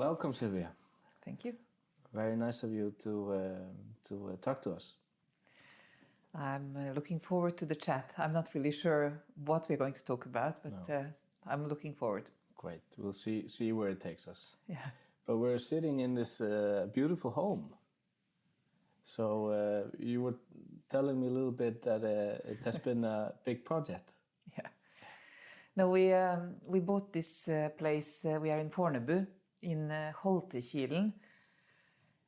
Welcome, Silvija. Thank you. Very nice of you to talk to us. I'm looking forward to the chat. I'm not really sure what we're going to talk about, but I'm looking forward. Great. We'll see where it takes us. Yeah. But we're sitting in this beautiful home. So you were telling me a little bit that it has been a big project. Yeah. No, we bought this place. We are in Fornebu, in Holtekilen,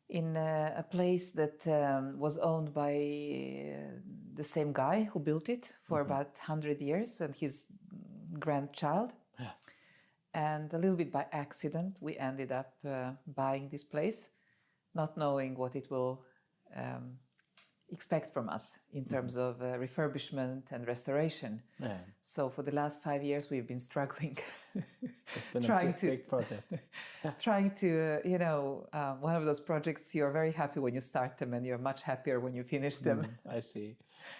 in a place that was owned by the same guy who built it for about 100 years and his grandchild. Yeah. And a little bit by accident, we ended up buying this place, not knowing what it will expect from us in terms of refurbishment and restoration. Yeah. So for the last 5 years, we've been struggling, It's been a big project. trying to, one of those projects you're very happy when you start them and you're much happier when you finish them. I see.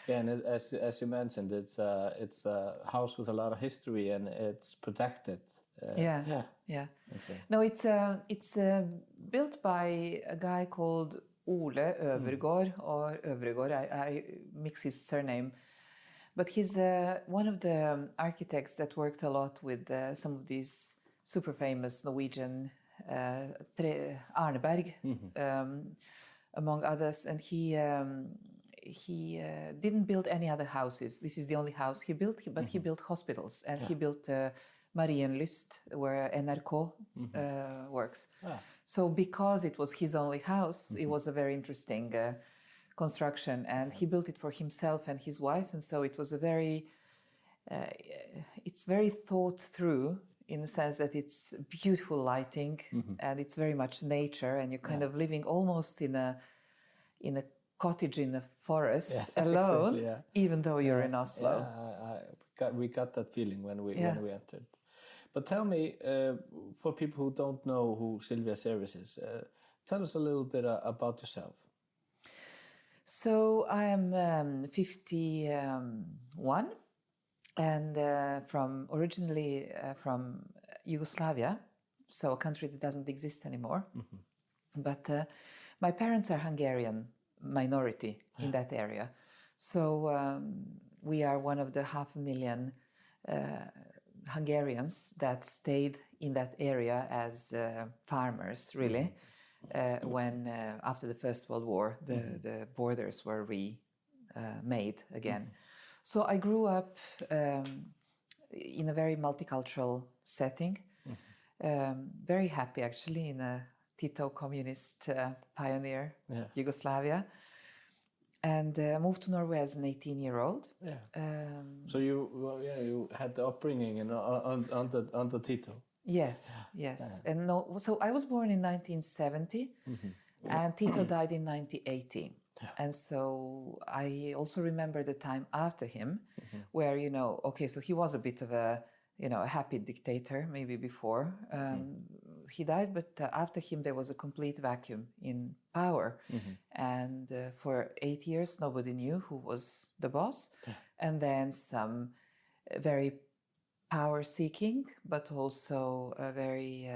Yeah, and as you mentioned, it's a house with a lot of history and it's protected. Yeah. I see. No, it's built by a guy called Ole Øvergaard or Øvregård. I mix his surname. But he's one of the architects that worked a lot with some of these super famous Norwegian Arneberg, among others. And he didn't build any other houses. This is the only house he built, but he built hospitals. And he built Marienlyst, where NRK works. Ah. So because it was his only house, it was a very interesting construction. And he built it for himself and his wife. And so it was it's very thought through in the sense that it's beautiful lighting and it's very much nature. And you're kind of living almost in a cottage in the forest alone, exactly, even though you're in Oslo. Yeah, we got that feeling when we entered. But tell me, for people who don't know who Silvija Seres is, tell us a little bit about yourself. So I am 51 and originally from Yugoslavia, so a country that doesn't exist anymore. But my parents are Hungarian minority in that area. So we are one of the 500,000 Hungarians that stayed in that area as farmers, really, when after the First World War, the borders were remade again. So I grew up in a very multicultural setting, very happy actually in a Tito communist pioneer, Yugoslavia. And moved to Norway as an 18-year-old. Yeah. So you had the upbringing on the Tito. Yes. Yeah. And so I was born in 1970, and Tito died in 1980. Yeah. And so I also remember the time after him, where so he was a bit of a happy dictator maybe before he died, but after him there was a complete vacuum in power. And for 8 years nobody knew who was the boss. And then some very power-seeking but also very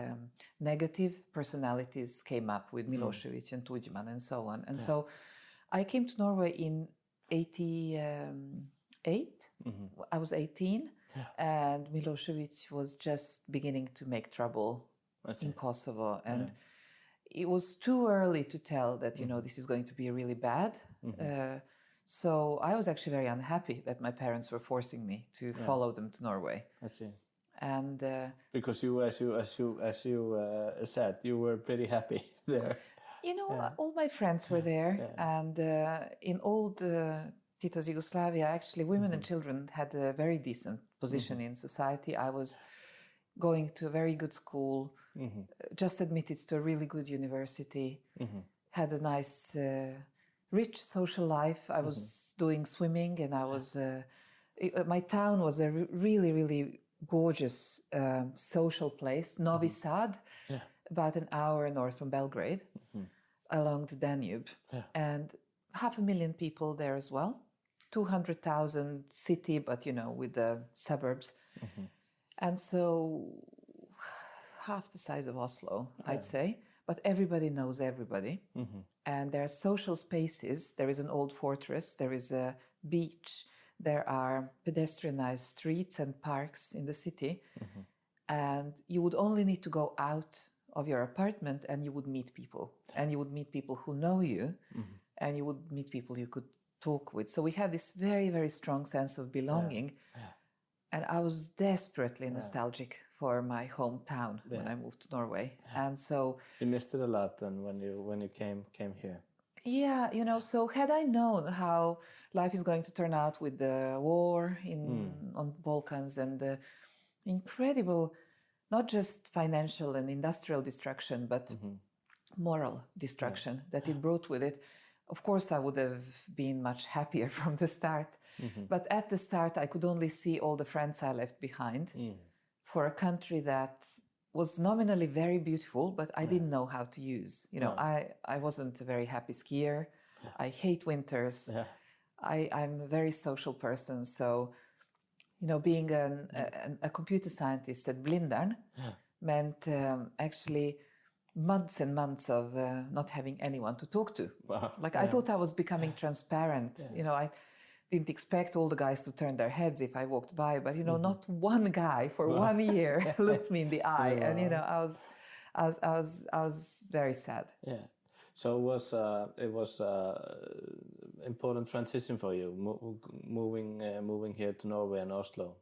negative personalities came up with Milosevic and Tudjman and so on. And so I came to Norway in 1988. I was 18. And Milosevic was just beginning to make trouble in Kosovo. And it was too early to tell that, this is going to be really bad. So I was actually very unhappy that my parents were forcing me to follow them to Norway. I see. And because you, as you said, you were pretty happy there. All my friends were there. And in old Tito's Yugoslavia, actually, women and children had a very decent position in society. I was going to a very good school, just admitted to a really good university, had a nice, rich social life. I was doing swimming, and I was. My town was a really, really gorgeous social place, Novi Sad, about an hour north from Belgrade, along the Danube, and 500,000 people there as well. 200,000 city, but with the suburbs. And so half the size of Oslo, I'd say, but everybody knows everybody. And there are social spaces. There is an old fortress. There is a beach. There are pedestrianized streets and parks in the city. And you would only need to go out of your apartment and you would meet people. And you would meet people who know you. And you would meet people you could talk with. So we had this very, very strong sense of belonging. And I was desperately nostalgic for my hometown when I moved to Norway. And so you missed it a lot then when you came here. Yeah, you know, so had I known how life is going to turn out with the war on Balkans and the incredible, not just financial and industrial destruction, but moral destruction that it brought with it, of course, I would have been much happier from the start. But at the start, I could only see all the friends I left behind for a country that was nominally very beautiful, but I didn't know how to use. You know, I wasn't a very happy skier. I hate winters. I'm a very social person. So, you know, being a computer scientist at Blindern meant actually months and months of not having anyone to talk to. Like I thought I was becoming transparent. You know, I didn't expect all the guys to turn their heads if I walked by, but you know, not one guy for 1 year looked me in the eye, and you know, I was very sad. Yeah. So it was important transition for you moving here to Norway and Oslo.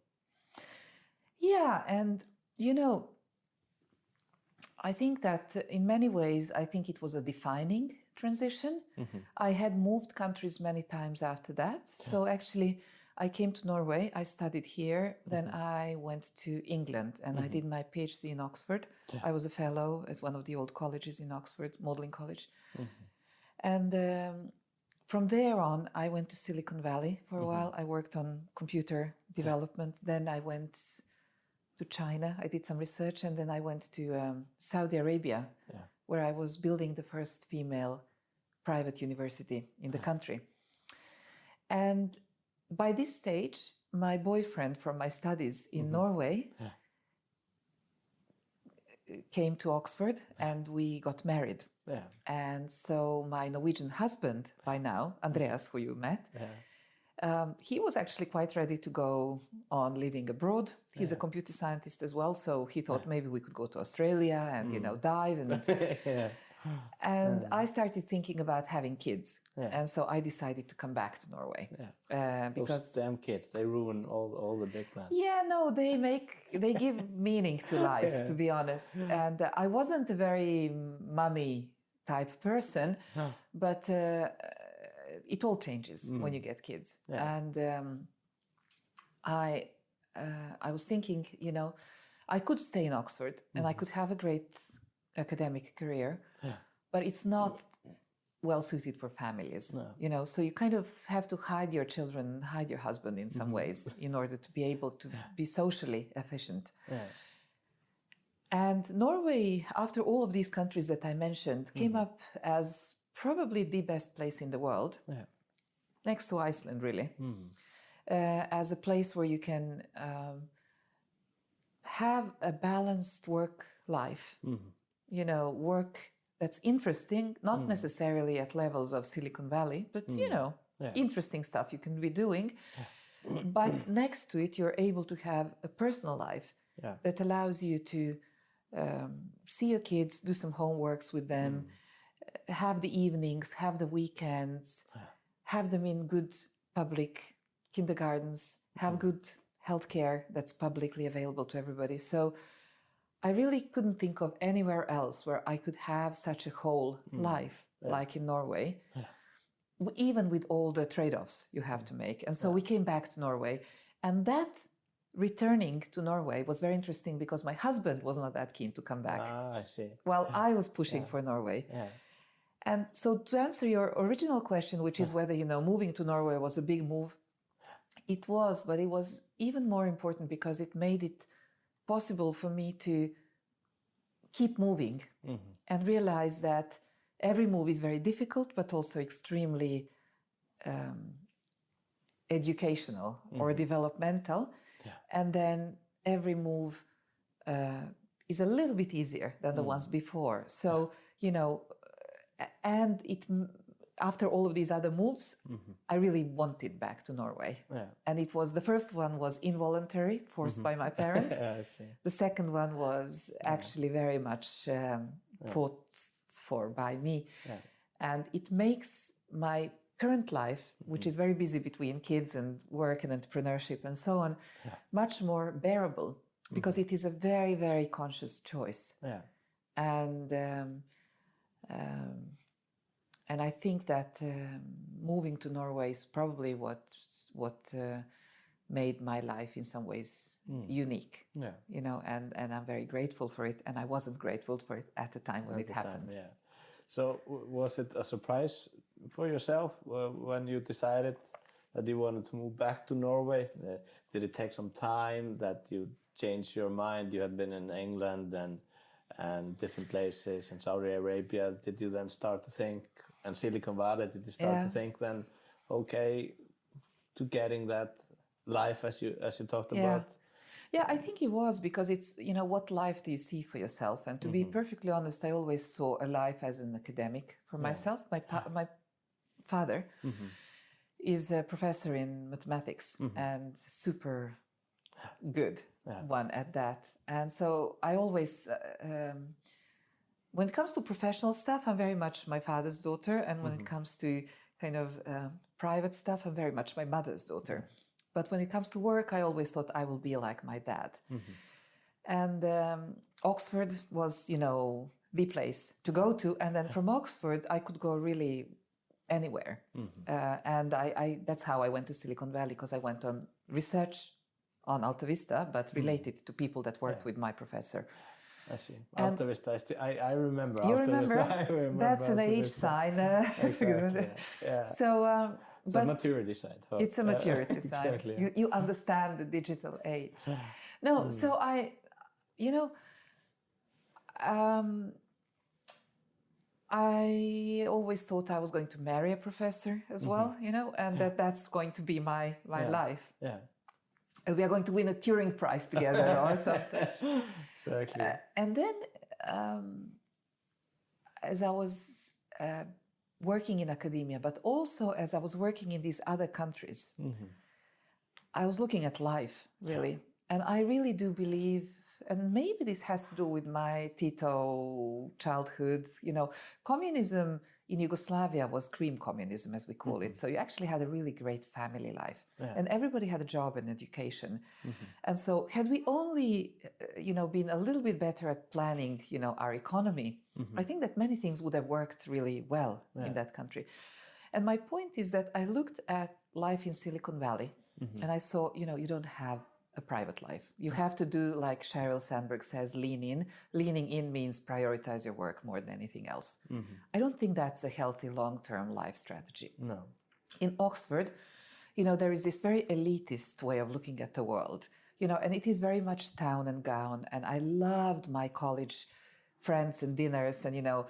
Yeah, and you know, I think that in many ways, I think it was a defining transition. I had moved countries many times after that. So actually, I came to Norway, I studied here, then I went to England and I did my PhD in Oxford. I was a fellow at one of the old colleges in Oxford, Modeling College. And from there on, I went to Silicon Valley for a while. I worked on computer development. Then I went to China, I did some research, and then I went to Saudi Arabia, where I was building the first female private university in the country. And by this stage, my boyfriend from my studies in Norway came to Oxford and we got married. And so my Norwegian husband by now, Andreas, who you met, he was actually quite ready to go on living abroad. He's a computer scientist as well, so he thought maybe we could go to Australia and you know dive and I started thinking about having kids, and so I decided to come back to Norway because those damn kids, they ruin all the big plans. Yeah, no, they give meaning to life, to be honest. And I wasn't a very mummy type person, but it all changes when you get kids. And I was thinking, you know, I could stay in Oxford and I could have a great academic career, but it's not well suited for families, you know, so you kind of have to hide your children, hide your husband in some ways in order to be able to be socially efficient. And Norway, after all of these countries that I mentioned, came up as probably the best place in the world, next to Iceland, really, as a place where you can have a balanced work life, you know, work that's interesting, not necessarily at levels of Silicon Valley, but, you know, interesting stuff you can be doing. But next to it, you're able to have a personal life that allows you to see your kids, do some homeworks with them, have the evenings, have the weekends, have them in good public kindergartens, have good healthcare that's publicly available to everybody. So I really couldn't think of anywhere else where I could have such a whole life like in Norway, even with all the trade-offs you have to make. And so we came back to Norway, and that returning to Norway was very interesting because my husband was not that keen to come back. I see. While I was pushing for Norway. And so to answer your original question, which is whether, you know, moving to Norway was a big move, it was, but it was even more important because it made it possible for me to keep moving and realize that every move is very difficult, but also extremely educational or developmental. And then every move is a little bit easier than the ones before. So, you know, and after all of these other moves, I really wanted back to Norway. Yeah. And it was, the first one was involuntary, forced by my parents. I see. The second one was actually very much fought for by me. Yeah. And it makes my current life, which is very busy between kids and work and entrepreneurship and so on, much more bearable, because it is a very, very conscious choice. Yeah. And I think that moving to Norway is probably what made my life in some ways unique. Yeah. You know, and I'm very grateful for it. And I wasn't grateful for it at the time when it happened. Yeah. So was it a surprise for yourself when you decided that you wanted to move back to Norway? Did it take some time that you changed your mind? You had been in England and different places in Saudi Arabia. Did you then start to think, and Silicon Valley, did you start to think then, okay, to getting that life as you talked about? Yeah, I think it was, because it's, you know, what life do you see for yourself? And to be perfectly honest, I always saw a life as an academic for myself. My father is a professor in mathematics and super good one at that. And so I always, when it comes to professional stuff, I'm very much my father's daughter. And when it comes to kind of private stuff, I'm very much my mother's daughter. But when it comes to work, I always thought I will be like my dad. And Oxford was, you know, the place to go to. And then from Oxford, I could go really anywhere. And that's how I went to Silicon Valley, because I went on research on Alta Vista, but related to people that worked with my professor. I see. Alta Vista, I remember. You Alta remember? Vista. I remember? That's an Alta age Vista. sign. Exactly. Yeah. So, it's a maturity sign. It's a maturity sign. Exactly. You understand the digital age. No, so you know, I always thought I was going to marry a professor as well, you know, and that's going to be my life. Yeah. And we are going to win a Turing Prize together or some such. Exactly. And then, as I was working in academia, but also as I was working in these other countries, I was looking at life, really. And I really do believe, and maybe this has to do with my Tito childhood, you know, communism in Yugoslavia was cream communism, as we call it. So you actually had a really great family life. And everybody had a job and education. And so had we only, you know, been a little bit better at planning, you know, our economy, I think that many things would have worked really well in that country. And my point is that I looked at life in Silicon Valley and I saw, you know, you don't have a private life. You have to do, like Sheryl Sandberg says, lean in. Leaning in means prioritize your work more than anything else. I don't think that's a healthy long-term life strategy. No. In Oxford, you know, there is this very elitist way of looking at the world, you know, and it is very much town and gown. And I loved my college friends and dinners and, you know,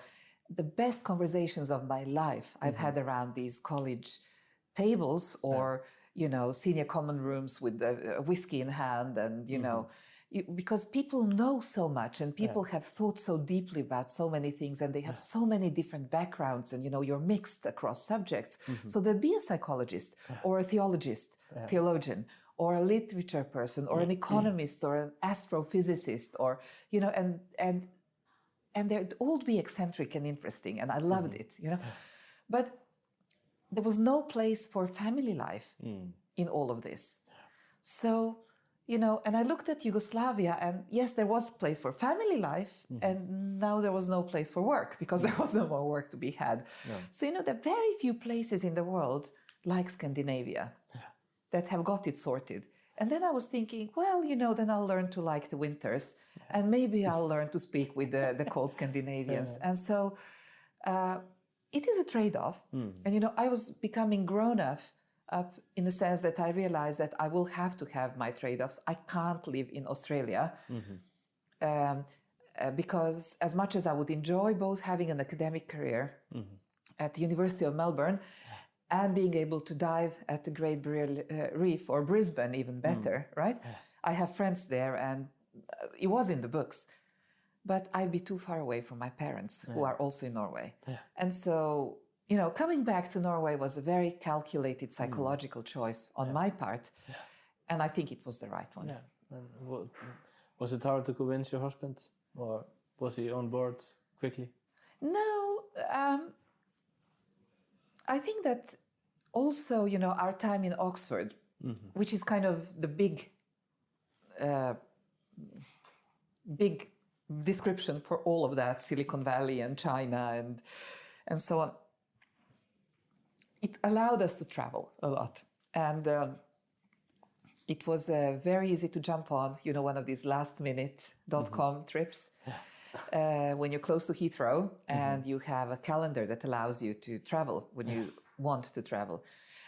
the best conversations of my life I've had around these college tables or you know, senior common rooms with a whiskey in hand and, you know, because people know so much and people have thought so deeply about so many things and they have so many different backgrounds and, you know, you're mixed across subjects. So there'd be a psychologist or a theologian or a literature person or an economist or an astrophysicist or, you know, and they'd all be eccentric and interesting and I loved it, you know. But there was no place for family life in all of this. So, you know, and I looked at Yugoslavia and yes, there was place for family life and now there was no place for work because there was no more work to be had. So, you know, there are very few places in the world like Scandinavia that have got it sorted. And then I was thinking, well, you know, then I'll learn to like the winters and maybe I'll learn to speak with the cold Scandinavians. And so, it is a trade-off. And, you know, I was becoming grown up in the sense that I realized that I will have to have my trade-offs. I can't live in Australia because as much as I would enjoy both having an academic career at the University of Melbourne and being able to dive at the Great Barrier Reef or Brisbane even better, right? I have friends there and it was in the books. but I'd be too far away from my parents, who are also in Norway. Yeah. And so, coming back to Norway was a very calculated psychological choice on my part. Yeah. And I think it was the right one. Yeah. And was it hard to convince your husband, or was he on board quickly? No, I think that also, our time in Oxford, which is kind of the big description for all of that, Silicon Valley and China and so on, it allowed us to travel a lot. And it was very easy to jump on, one of these lastminute.com trips. When you're close to Heathrow and you have a calendar that allows you to travel when you want to travel.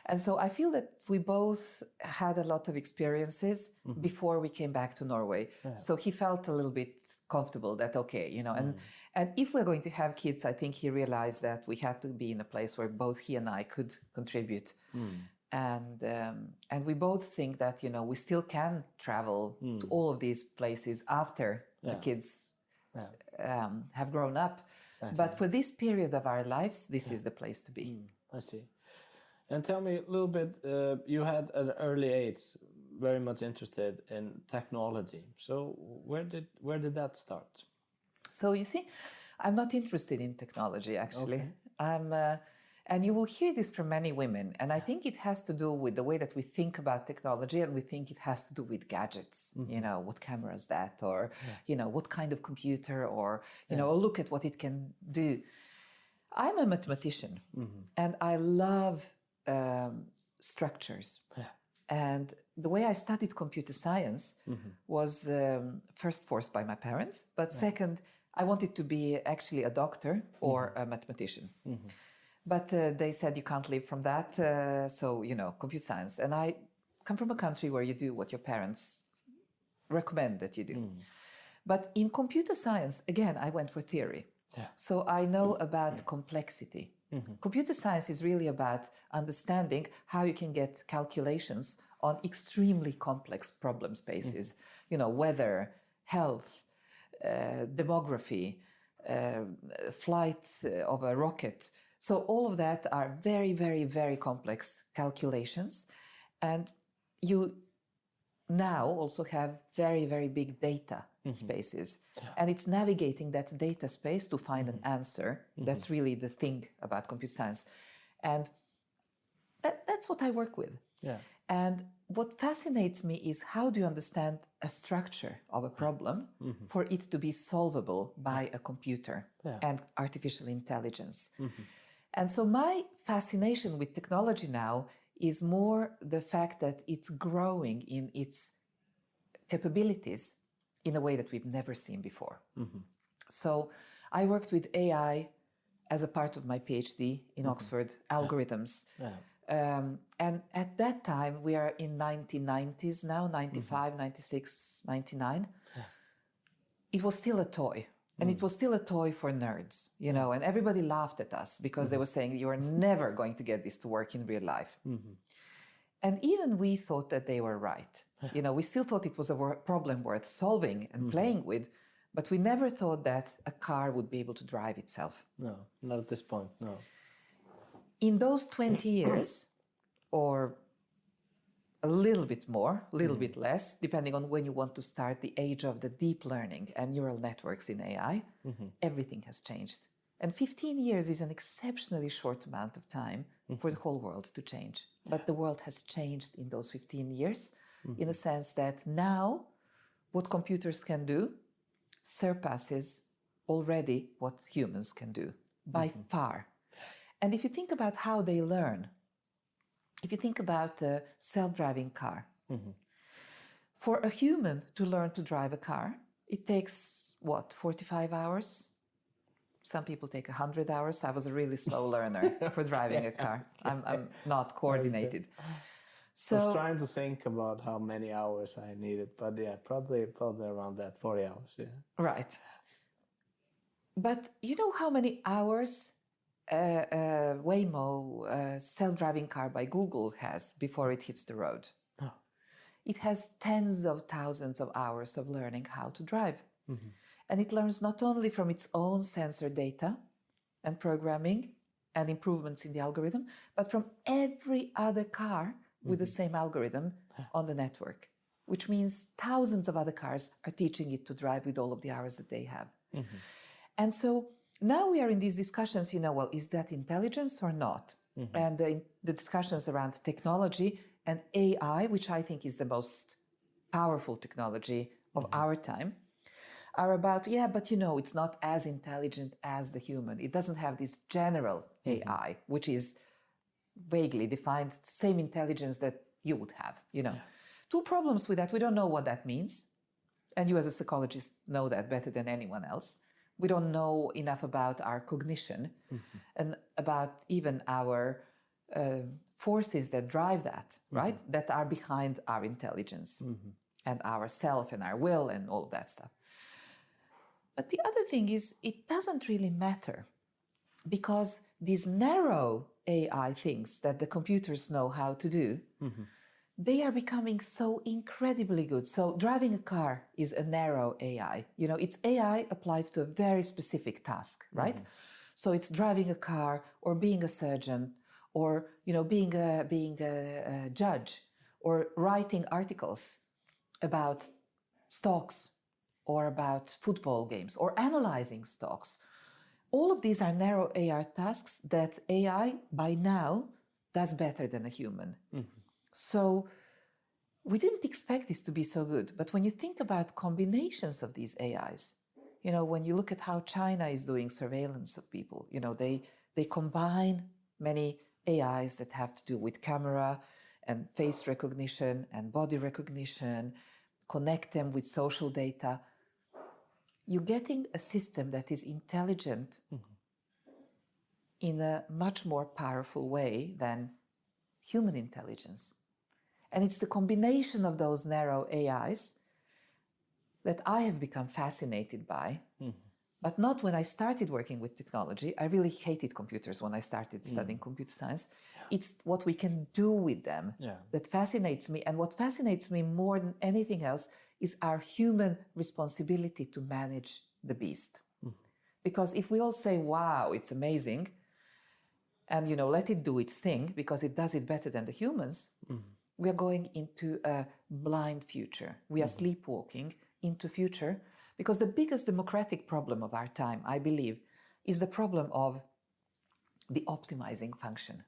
And so I feel that we both had a lot of experiences before we came back to Norway. Yeah. So he felt a little bit comfortable that, okay, and if we're going to have kids, I think he realized that we had to be in a place where both he and I could contribute. And we both think that, we still can travel to all of these places after the kids have grown up. Exactly. But for this period of our lives, this is the place to be. I see. And tell me a little bit, you had at an early age very much interested in technology. So where did that start? So you see, I'm not interested in technology, actually. Okay. And you will hear this from many women. And I think it has to do with the way that we think about technology, and we think it has to do with gadgets. What camera is that? Or, what kind of computer? Or, look at what it can do. I'm a mathematician, and I love structures. Yeah. And the way I studied computer science was first forced by my parents, but second, I wanted to be actually a doctor or a mathematician. But they said you can't live from that, so, computer science. And I come from a country where you do what your parents recommend that you do. But in computer science, again, I went for theory. Yeah. So I know about complexity. Computer science is really about understanding how you can get calculations on extremely complex problem spaces. Weather, health, demography, flight of a rocket. So all of that are very, very, very complex calculations. And you now also have very, very big data spaces. Yeah. And it's navigating that data space to find an answer. That's really the thing about computer science. And that's what I work with. Yeah. And what fascinates me is how do you understand a structure of a problem for it to be solvable by a computer and artificial intelligence. And so my fascination with technology now is more the fact that it's growing in its capabilities in a way that we've never seen before. So I worked with AI as a part of my PhD in Oxford, algorithms. And at that time, we are in 1990s now, 95, 96, 99. It was still a toy. And it was still a toy for nerds, and everybody laughed at us because they were saying, you are never going to get this to work in real life. And even we thought that they were right. We still thought it was a problem worth solving and playing with, but we never thought that a car would be able to drive itself. No, not at this point, no. In those 20 years, or a little bit more, a little bit less, depending on when you want to start the age of the deep learning and neural networks in AI, everything has changed. And 15 years is an exceptionally short amount of time for the whole world to change. But the world has changed in those 15 years in a sense that now what computers can do surpasses already what humans can do by far. And if you think about how they learn, if you think about a self-driving car, for a human to learn to drive a car, it takes, 45 hours? Some people take 100 hours. I was a really slow learner for driving a car. I'm not coordinated. So I was trying to think about how many hours I needed, but probably around that, 40 hours, Right. But you know how many hours Waymo self-driving car by Google has before it hits the road? Oh. It has tens of thousands of hours of learning how to drive. And it learns not only from its own sensor data and programming and improvements in the algorithm, but from every other car with the same algorithm on the network, which means thousands of other cars are teaching it to drive with all of the hours that they have. And so now we are in these discussions, well, is that intelligence or not? And the discussions around technology and AI, which I think is the most powerful technology of our time, are about, but it's not as intelligent as the human. It doesn't have this general AI, which is vaguely defined, same intelligence that you would have, Two problems with that. We don't know what that means. And you as a psychologist know that better than anyone else. We don't know enough about our cognition and about even our forces that drive that, right? That are behind our intelligence and our self and our will and all of that stuff. But the other thing is, it doesn't really matter, because these narrow AI things that the computers know how to do, they are becoming so incredibly good. So driving a car is a narrow AI. It's AI applied to a very specific task, right? So it's driving a car or being a surgeon or, being a judge or writing articles about stocks or about football games or analyzing stocks. All of these are narrow AI tasks that AI by now does better than a human. So we didn't expect this to be so good. But when you think about combinations of these AIs, when you look at how China is doing surveillance of people, they combine many AIs that have to do with camera and face recognition and body recognition, connect them with social data. You're getting a system that is intelligent in a much more powerful way than human intelligence. And it's the combination of those narrow AIs that I have become fascinated by, but not when I started working with technology. I really hated computers when I started studying computer science. It's what we can do with them that fascinates me. And what fascinates me more than anything else is our human responsibility to manage the beast. Because if we all say, wow, it's amazing, and let it do its thing because it does it better than the humans, we are going into a blind future. We are sleepwalking into future, because the biggest democratic problem of our time, I believe, is the problem of the optimizing function,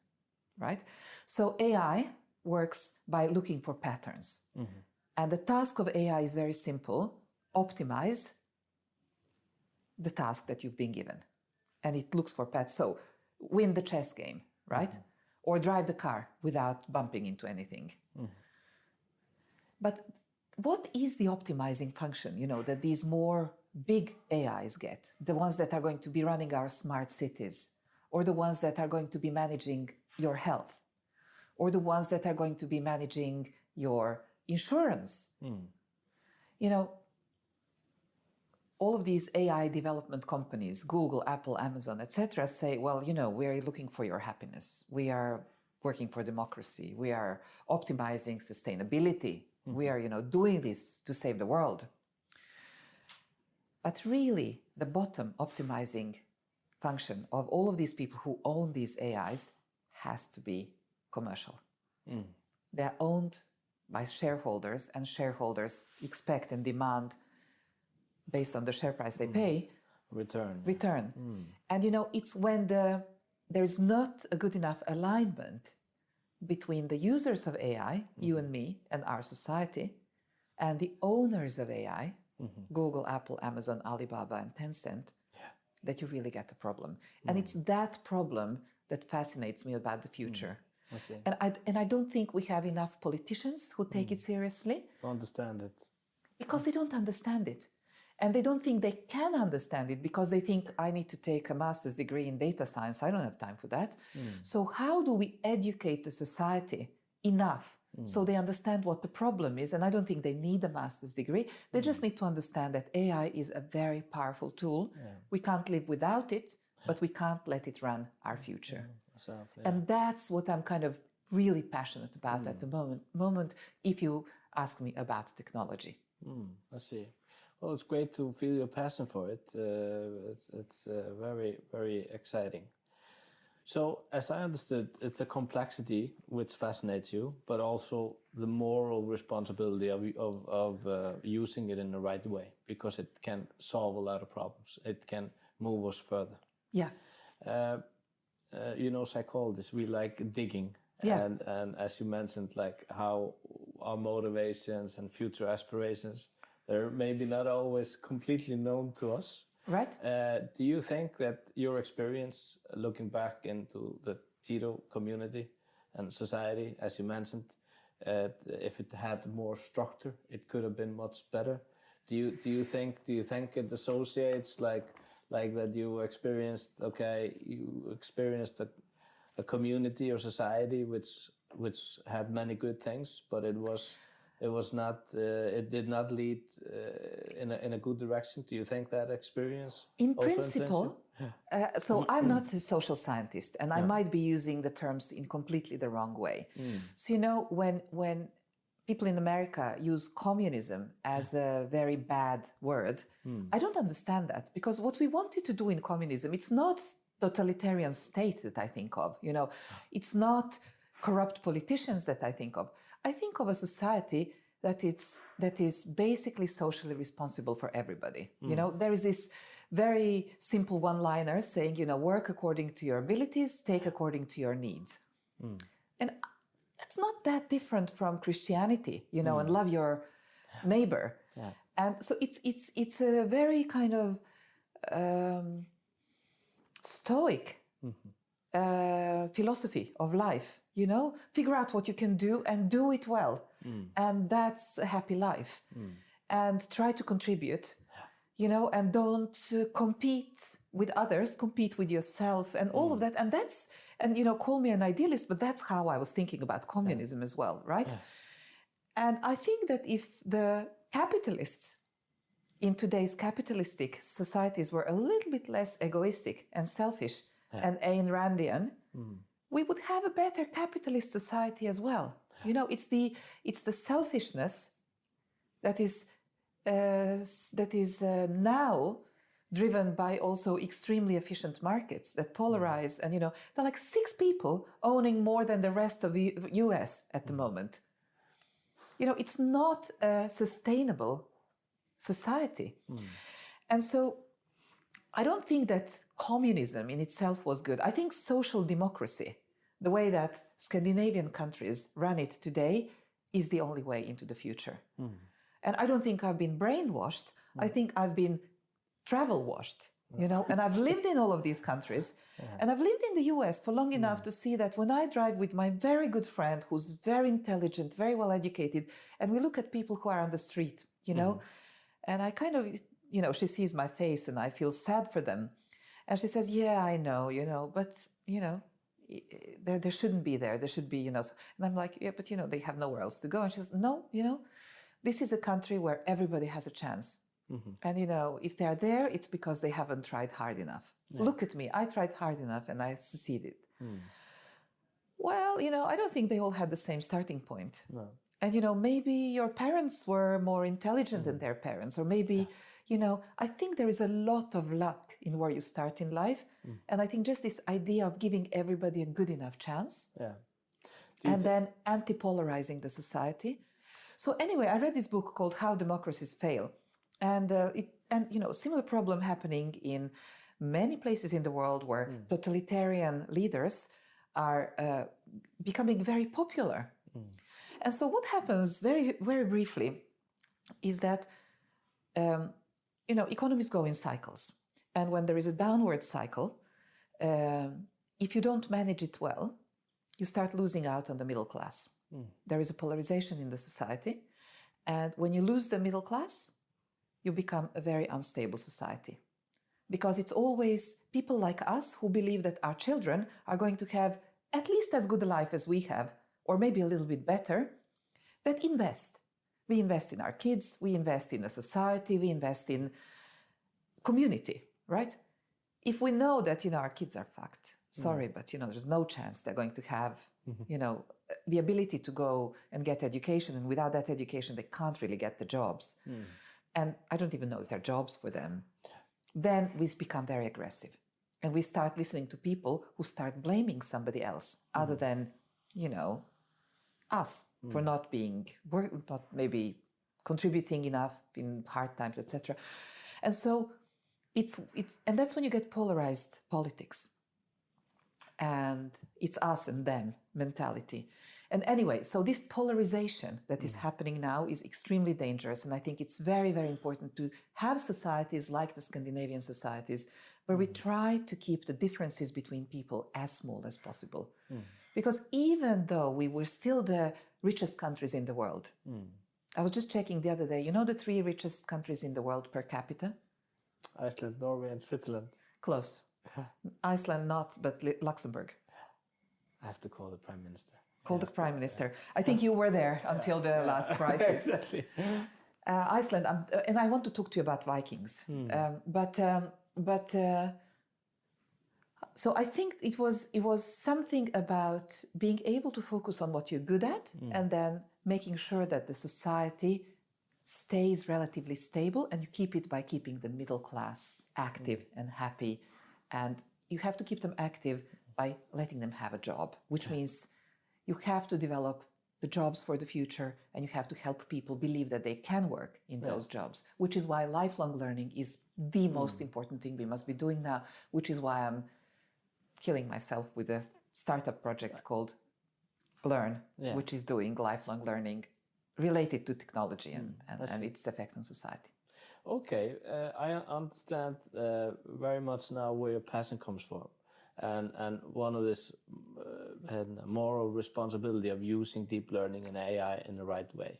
right? So AI works by looking for patterns. And the task of AI is very simple: optimize the task that you've been given. And it looks for patterns. So win the chess game, right? Or drive the car without bumping into anything. But what is the optimizing function, that these more big AIs get? The ones that are going to be running our smart cities, or the ones that are going to be managing your health, or the ones that are going to be managing your insurance. All of these AI development companies, Google, Apple, Amazon, etc., say, well, we're looking for your happiness. We are working for democracy. We are optimizing sustainability. We are, doing this to save the world. But really, the bottom optimizing function of all of these people who own these AIs has to be commercial. They're owned by shareholders, and shareholders expect and demand, based on the share price they pay, return. And it's when there is not a good enough alignment between the users of AI, you and me, and our society, and the owners of AI, Google, Apple, Amazon, Alibaba, and Tencent, that you really get a problem. And it's that problem that fascinates me about the future. And I don't think we have enough politicians who take it seriously. Understand it. Because they don't understand it. And they don't think they can understand it, because they think, I need to take a master's degree in data science. I don't have time for that. So how do we educate the society enough so they understand what the problem is? And I don't think they need a master's degree. They just need to understand that AI is a very powerful tool. We can't live without it, but we can't let it run our future. And that's what I'm kind of really passionate about at the moment, if you ask me about technology. I see. Well, it's great to feel your passion for it. It's very, very exciting. So, as I understood, it's the complexity which fascinates you, but also the moral responsibility of using it in the right way, because it can solve a lot of problems. It can move us further. Yeah. You know, psychologists, we like digging. Yeah. And as you mentioned, like how our motivations and future aspirations, they're maybe not always completely known to us. Right. Do you think that your experience looking back into the Tito community and society, as you mentioned, if it had more structure, it could have been much better? Do you think it associates like that you experienced a community or society which had many good things, but it did not lead in a good direction? Do you think that experience? In principle, so I'm not a social scientist, and I might be using the terms in completely the wrong way. So, you know, when people in America use communism as a very bad word, I don't understand that, because what we wanted to do in communism, it's not totalitarian state that I think of, you know, it's not corrupt politicians that I think of. I think of a society that is basically socially responsible for everybody. You know, there is this very simple one-liner saying, you know, work according to your abilities, take according to your needs. And it's not that different from Christianity, you know, and love your neighbor. Yeah. And so it's a very kind of stoic philosophy of life, you know, figure out what you can do and do it well. And that's a happy life. And try to contribute, you know, and don't compete with others, compete with yourself and all of that. And you know, call me an idealist, but that's how I was thinking about communism as well, right? And I think that if the capitalists in today's capitalistic societies were a little bit less egoistic and selfish and Ayn Randian, we would have a better capitalist society as well. You know, it's the selfishness that is now driven by also extremely efficient markets that polarize, and you know, there are like 6 people owning more than the rest of the US at the moment. You know, it's not a sustainable society. And so I don't think that communism in itself was good. I think social democracy, the way that Scandinavian countries run it today, is the only way into the future. And I don't think I've been brainwashed. I think I've been travel washed, you know, and I've lived in all of these countries. And I've lived in the US for long enough to see that when I drive with my very good friend who's very intelligent, very well educated, and we look at people who are on the street, you know, and I kind of, you know, she sees my face and I feel sad for them. And she says, yeah, I know, you know, but, you know, there shouldn't be there. There should be, you know. And I'm like, yeah, but, you know, they have nowhere else to go. And she says, no, you know, this is a country where everybody has a chance. And, you know, if they're there, it's because they haven't tried hard enough. Look at me. I tried hard enough and I succeeded. Well, you know, I don't think they all had the same starting point. No. And, you know, maybe your parents were more intelligent than their parents, or maybe, you know, I think there is a lot of luck in where you start in life. And I think just this idea of giving everybody a good enough chance and then anti-polarizing the society. So anyway, I read this book called How Democracies Fail. And, you know, similar problem happening in many places in the world where totalitarian leaders are becoming very popular. And so what happens very, very briefly is that, you know, economies go in cycles. And when there is a downward cycle, if you don't manage it well, you start losing out on the middle class. There is a polarization in the society. And when you lose the middle class, you become a very unstable society. Because it's always people like us who believe that our children are going to have at least as good a life as we have, or maybe a little bit better, that invest. We invest in our kids, we invest in a society, we invest in community, right? If we know that, you know, our kids are fucked, sorry, but, you know, there's no chance they're going to have, you know, the ability to go and get education, and without that education, they can't really get the jobs. and I don't even know if there are jobs for them, then we become very aggressive. And we start listening to people who start blaming somebody else other than, us for not maybe contributing enough in hard times, etc. And so and that's when you get polarized politics. And it's us and them mentality. And anyway, so this polarization that is happening now is extremely dangerous. And I think it's very, very important to have societies like the Scandinavian societies where we try to keep the differences between people as small as possible. Because even though we were still the richest countries in the world, I was just checking the other day, the 3 richest countries in the world per capita? Iceland, Norway, and Switzerland. Close. Iceland not, but Luxembourg. I have to call the Prime Minister. Call the Prime Minister. I think you were there until the last crisis. Exactly. Iceland, and I want to talk to you about Vikings. So I think it was something about being able to focus on what you're good at and then making sure that the society stays relatively stable, and you keep it by keeping the middle class active and happy. And you have to keep them active by letting them have a job, which means you have to develop the jobs for the future, and you have to help people believe that they can work in those jobs, which is why lifelong learning is the most important thing we must be doing now, which is why I'm killing myself with a startup project called Lørn, which is doing lifelong learning related to technology and its effect on society. Okay, I understand very much now where your passion comes from, and one of this moral responsibility of using deep learning and AI in the right way.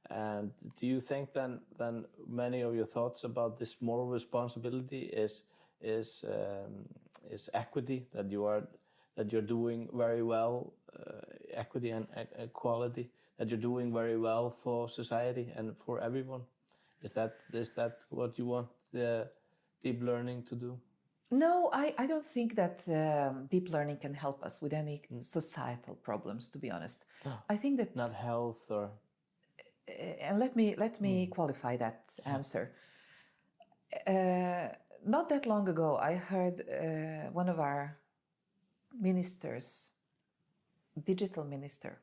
And do you think then many of your thoughts about this moral responsibility is equity, that you're doing very well, equity and equality, that you're doing very well for society and for everyone? Is that what you want the deep learning to do? No, I don't think that deep learning can help us with any societal problems, to be honest. I think that not health or. And let me qualify that answer. Not that long ago, I heard one of our ministers, digital minister,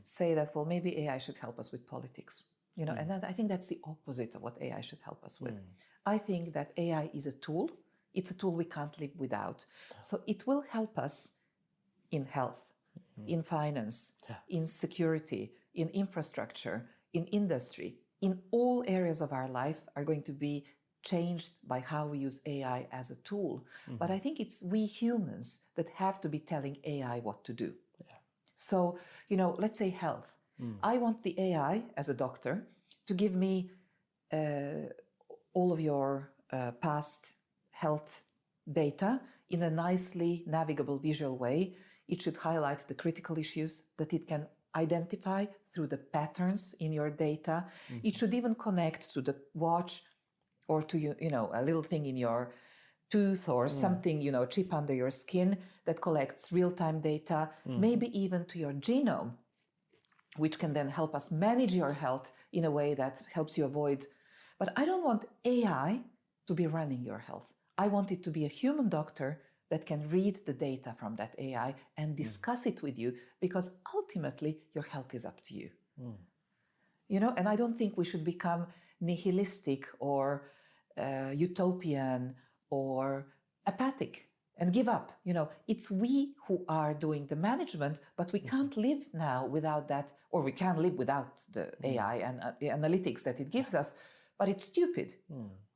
say that, well, maybe AI should help us with politics. And I think that's the opposite of what AI should help us with. I think that AI is a tool. It's a tool we can't live without. So it will help us in health, in finance, in security, in infrastructure, in industry. In all areas of our life are going to be changed by how we use AI as a tool. But I think it's we humans that have to be telling AI what to do. So, let's say health. I want the AI as a doctor to give me all of your past health data in a nicely navigable visual way. It should highlight the critical issues that it can identify through the patterns in your data. It should even connect to the watch or to a little thing in your tooth or something, chip under your skin that collects real-time data, maybe even to your genome, which can then help us manage your health in a way that helps you avoid. But I don't want AI to be running your health. I want it to be a human doctor that can read the data from that AI and discuss it with you, because ultimately your health is up to you. And I don't think we should become nihilistic or utopian or apathic and give up. It's we who are doing the management, but we can't live now without that, or we can live without the AI and the analytics that it gives us. But it's stupid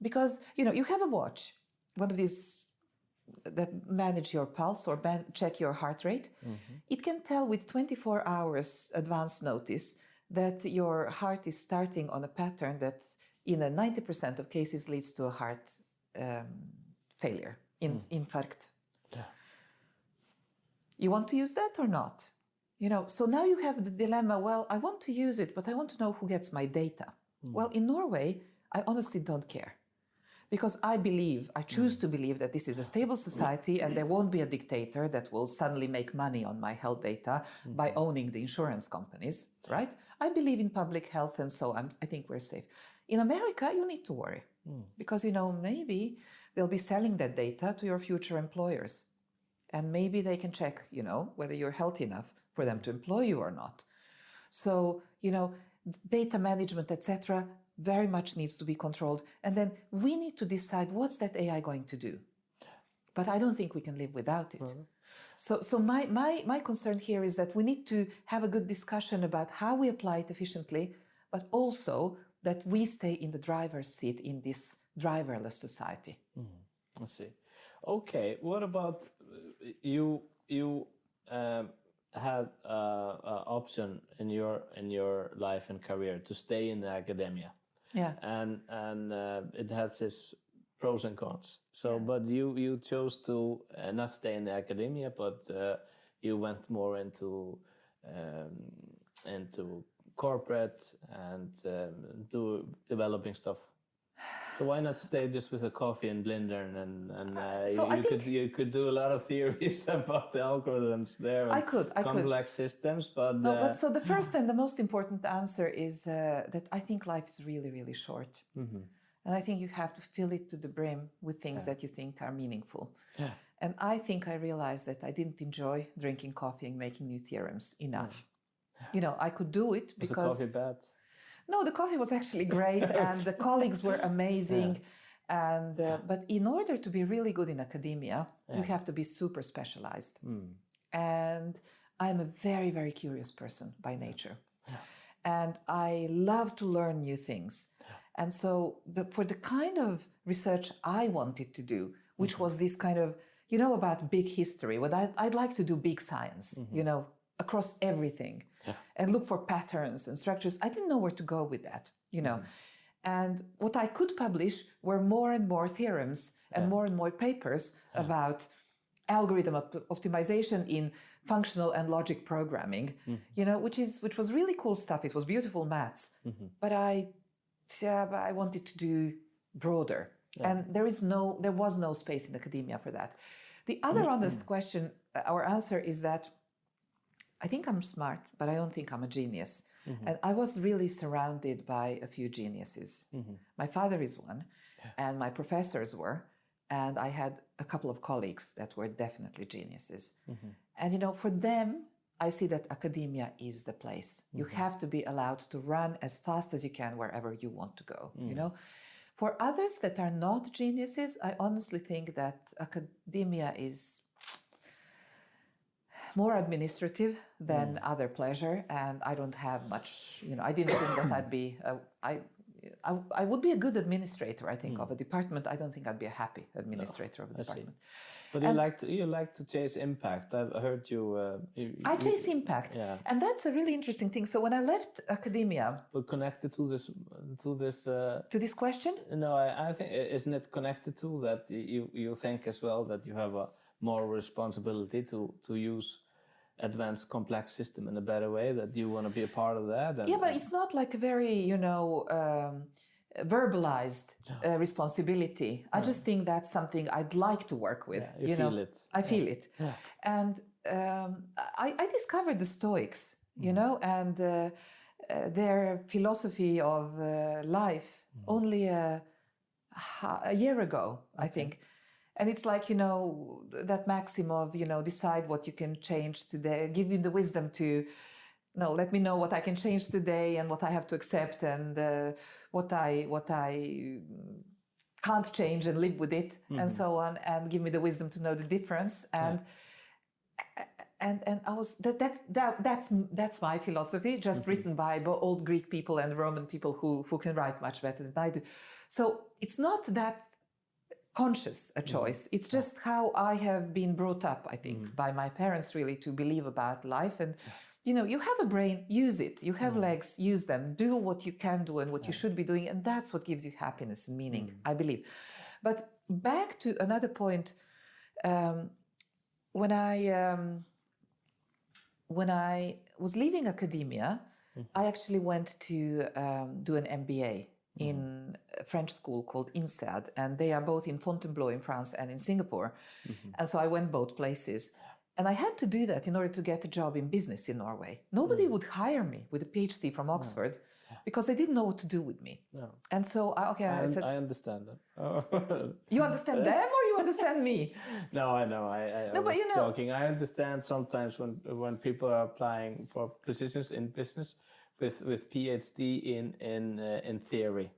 because, you have a watch, one of these that manage your pulse or check your heart rate. It can tell with 24 hours advance notice that your heart is starting on a pattern that in a 90% of cases leads to a heart failure, infarct. You want to use that or not? So now you have the dilemma, well, I want to use it, but I want to know who gets my data. Well, in Norway, I honestly don't care, because I choose to believe that this is a stable society and there won't be a dictator that will suddenly make money on my health data by owning the insurance companies, right? I believe in public health, and so I think we're safe. In America, you need to worry because, maybe they'll be selling that data to your future employers, and maybe they can check, whether you're healthy enough for them to employ you or not. So, data management, etc., very much needs to be controlled. And then we need to decide what's that AI going to do. But I don't think we can live without it. So my concern here is that we need to have a good discussion about how we apply it efficiently, but also that we stay in the driver's seat in this driverless society. I see. Okay, what about you had an option in your life and career to stay in the academia. Yeah. And it has its pros and cons. So, but you chose to not stay in the academia, but you went more into corporate and developing stuff. So why not stay just with a coffee and Blender and you could do a lot of theories about the algorithms there. I could. Complex systems, but but so the first and the most important answer is that I think life is really, really short, and I think you have to fill it to the brim with things that you think are meaningful. Yeah. And I think I realized that I didn't enjoy drinking coffee and making new theorems enough. I could do it because. Was the coffee bad? No, the coffee was actually great, and the colleagues were amazing. And but in order to be really good in academia, you have to be super specialized. And I'm a very, very curious person by nature. And I love to learn new things. And so for the kind of research I wanted to do, which was this kind of, about big history, I'd like to do big science, across everything and look for patterns and structures. I didn't know where to go with that, And what I could publish were more and more theorems and more papers about algorithm optimization in functional and logic programming, which was really cool stuff. It was beautiful maths, but I wanted to do broader. And there was no space in academia for that. The other honest question, our answer is that I think I'm smart, but I don't think I'm a genius. And I was really surrounded by a few geniuses. My father is one, and my professors were, and I had a couple of colleagues that were definitely geniuses. And, for them, I see that academia is the place. You have to be allowed to run as fast as you can wherever you want to go, For others that are not geniuses, I honestly think that academia is more administrative than other pleasure, and I don't have much, I didn't think that I'd be, I would be a good administrator, I think, of a department. I don't think I'd be a happy administrator of a department. But you like to chase impact. I've heard you. I chase impact, and that's a really interesting thing. So when I left academia, but connected to this question? No, I think isn't it connected to that you think as well that you have a more responsibility to use advanced complex system in a better way, that you want to be a part of that? But it's not like a very, verbalized responsibility. I just think that's something I'd like to work with. You feel it. I feel it. And I discovered the Stoics, and their philosophy of life only a year ago, I think. And it's like, that maxim of, decide what you can change today, give me the wisdom to, let me know what I can change today and what I have to accept and what I can't change and live with it and so on, and give me the wisdom to know the difference. And I was that's my philosophy, just written by old Greek people and Roman people who can write much better than I do. So it's not that conscious a choice. It's just how I have been brought up, I think, by my parents, really, to believe about life. And you have a brain, use it. You have legs, use them. Do what you can do and what you should be doing, and that's what gives you happiness and meaning, I believe. But back to another point, when I was leaving academia, I actually went to do an MBA in a French school called INSEAD, and they are both in Fontainebleau in France and in Singapore. And so I went both places. And I had to do that in order to get a job in business in Norway. Nobody would hire me with a PhD from Oxford because they didn't know what to do with me. No. And so, I said... I understand that. You understand them or you understand me? No, I know. I No, was but joking. I understand sometimes when people are applying for positions in business with PhD in theory.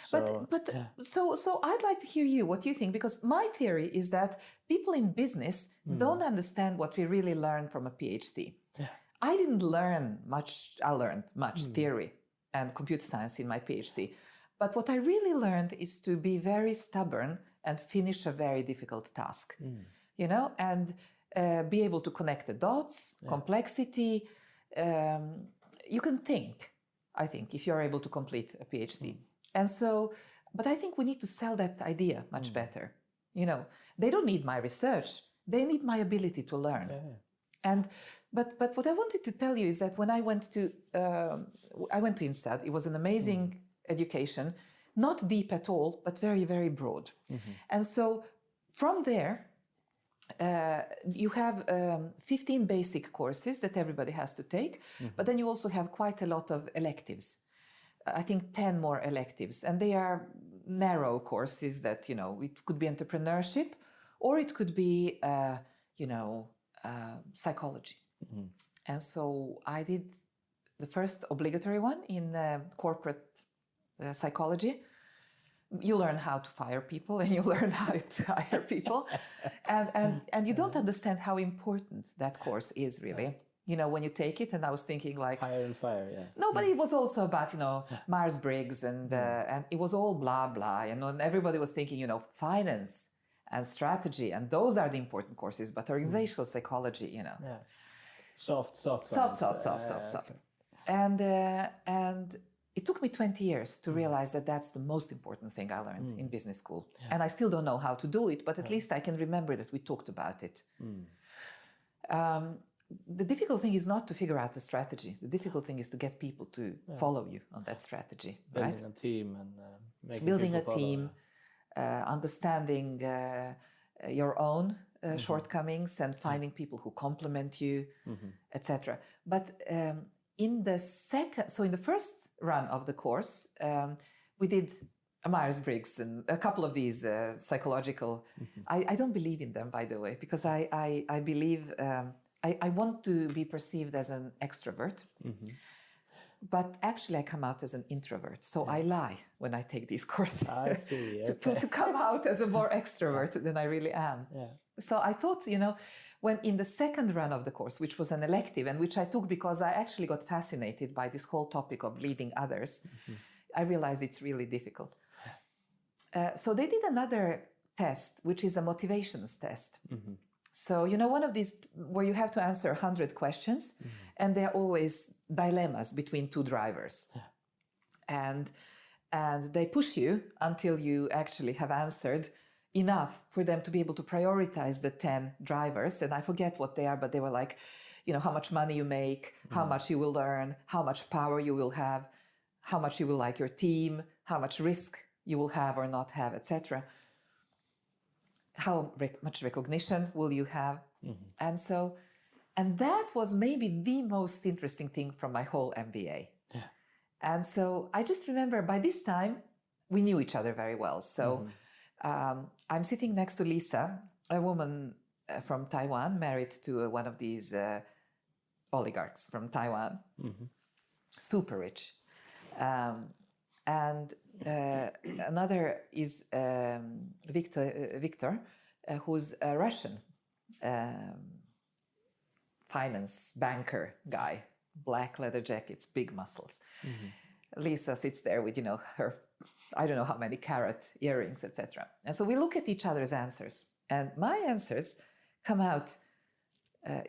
So I'd like to hear you, what you think, because my theory is that people in business don't understand what we really learn from a PhD. Yeah. I didn't learn much. I learned much theory and computer science in my PhD. But what I really learned is to be very stubborn and finish a very difficult task, you know, and be able to connect the dots, complexity. You can think, I think, if you're able to complete a PhD. And so, but I think we need to sell that idea much better. You know, they don't need my research. They need my ability to learn. Yeah. And, but what I wanted to tell you is that when I went to INSEAD, it was an amazing education, not deep at all, but very, very broad. And so from there, you have 15 basic courses that everybody has to take, but then you also have quite a lot of electives. I think 10 more electives, and they are narrow courses that, you know, it could be entrepreneurship or it could be, psychology. And so I did the first obligatory one in corporate psychology. You learn how to fire people and you learn how to hire people. and you don't understand how important that course is really. You know, when you take it, and I was thinking like... Hire and fire, yeah. No, but it was also about, you know, Myers-Briggs and it was all blah, blah. You know, and everybody was thinking, you know, finance and strategy, and those are the important courses, but organizational psychology, you know. Yeah. Soft. And it took me 20 years to realize that that's the most important thing I learned in business school. Yeah. And I still don't know how to do it, but at least I can remember that we talked about it. The difficult thing is not to figure out the strategy. The difficult thing is to get people to follow you on that strategy. Building a team and making building people a team, understanding your own shortcomings and finding people who complement you, etc. But in the first run of the course, we did a Myers-Briggs and a couple of these psychological. I don't believe in them, by the way, because I believe. I want to be perceived as an extrovert, but actually I come out as an introvert. So I lie when I take these courses. I see. Okay. to come out as a more extrovert than I really am. Yeah. So I thought, you know, when in the second run of the course, which was an elective and which I took because I actually got fascinated by this whole topic of leading others, I realized it's really difficult. So they did another test, which is a motivations test. So, you know, one of these where you have to answer 100 questions and there are always dilemmas between two drivers. And they push you until you actually have answered enough for them to be able to prioritize the 10 drivers. And I forget what they are, but they were like, you know, how much money you make, how much you will earn, how much power you will have, how much you will like your team, how much risk you will have or not have, etc. How much recognition will you have? And that was maybe the most interesting thing from my whole MBA. Yeah. And so I just remember by this time, we knew each other very well. So I'm sitting next to Lisa, a woman from Taiwan, married to one of these oligarchs from Taiwan, super rich. And another is Victor, who's a Russian finance banker guy, black leather jackets, big muscles. Lisa sits there with, you know, her, I don't know how many carat earrings, etc. And so we look at each other's answers, and my answers come out,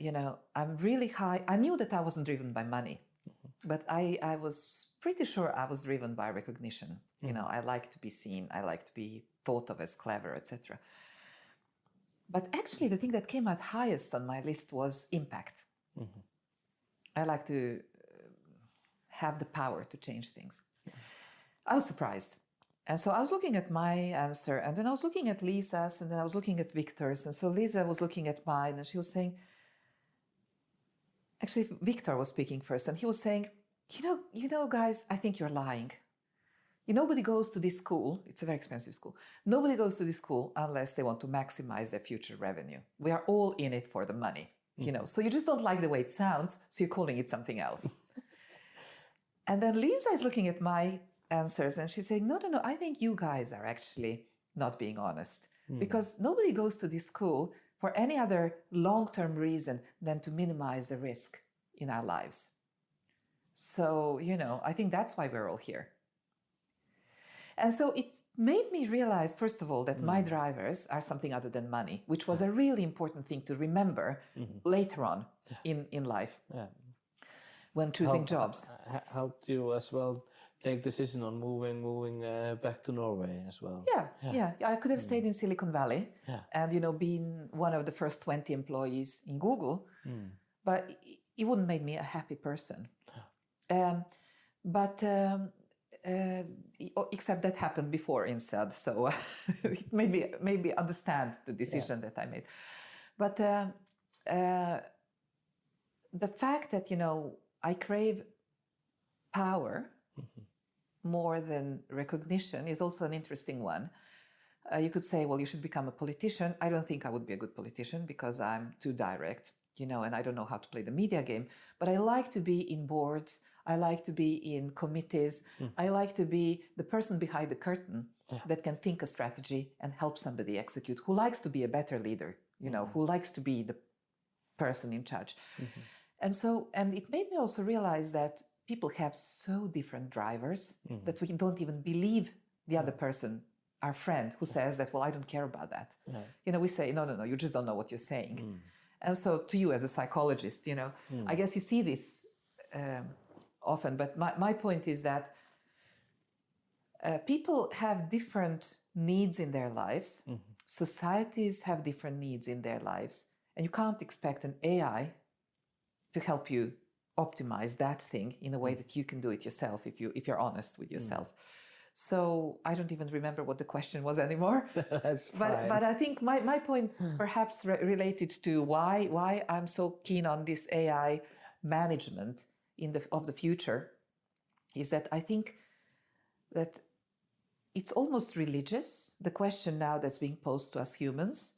you know, I'm really high. I knew that I wasn't driven by money, but I was pretty sure I was driven by recognition. You know, I like to be seen, I like to be thought of as clever, etc. But actually, the thing that came out highest on my list was impact. I like to have the power to change things. I was surprised. And so I was looking at my answer, and then I was looking at Lisa's, and then I was looking at Victor's. And so Lisa was looking at mine, and she was saying, actually, Victor was speaking first, and he was saying, you know, guys, I think you're lying. Nobody goes to this school. It's a very expensive school. Nobody goes to this school unless they want to maximize their future revenue. We are all in it for the money, So you just don't like the way it sounds, so you're calling it something else. And then Lisa is looking at my answers, and she's saying, no, I think you guys are actually not being honest, because nobody goes to this school for any other long-term reason than to minimize the risk in our lives. So, I think that's why we're all here. And so it made me realize, first of all, that my drivers are something other than money, which was a really important thing to remember later on in life when choosing jobs. Helped you as well take decision on moving back to Norway as well. Yeah. I could have stayed in Silicon Valley and, been one of the first 20 employees in Google, but it wouldn't make me a happy person. Except that happened before instead, so it made me understand the decision that I made. But the fact that I crave power more than recognition is also an interesting one. You could say, well, you should become a politician. I don't think I would be a good politician because I'm too direct, and I don't know how to play the media game. But I like to be in boards. I like to be in committees. I like to be the person behind the curtain that can think a strategy and help somebody execute, who likes to be a better leader, who likes to be the person in charge. And it made me also realize that people have so different drivers that we don't even believe the other person, our friend, who says that, well, I don't care about that. We say, no, you just don't know what you're saying. And so to you as a psychologist, I guess you see this often, but my point is that people have different needs in their lives. Societies have different needs in their lives. And you can't expect an AI to help you optimize that thing in a way that you can do it yourself if you're honest with yourself. So I don't even remember what the question was anymore. That's fine. But I think my point perhaps related to why I'm so keen on this AI management of the future is that I think that it's almost religious, the question now that's being posed to us humans.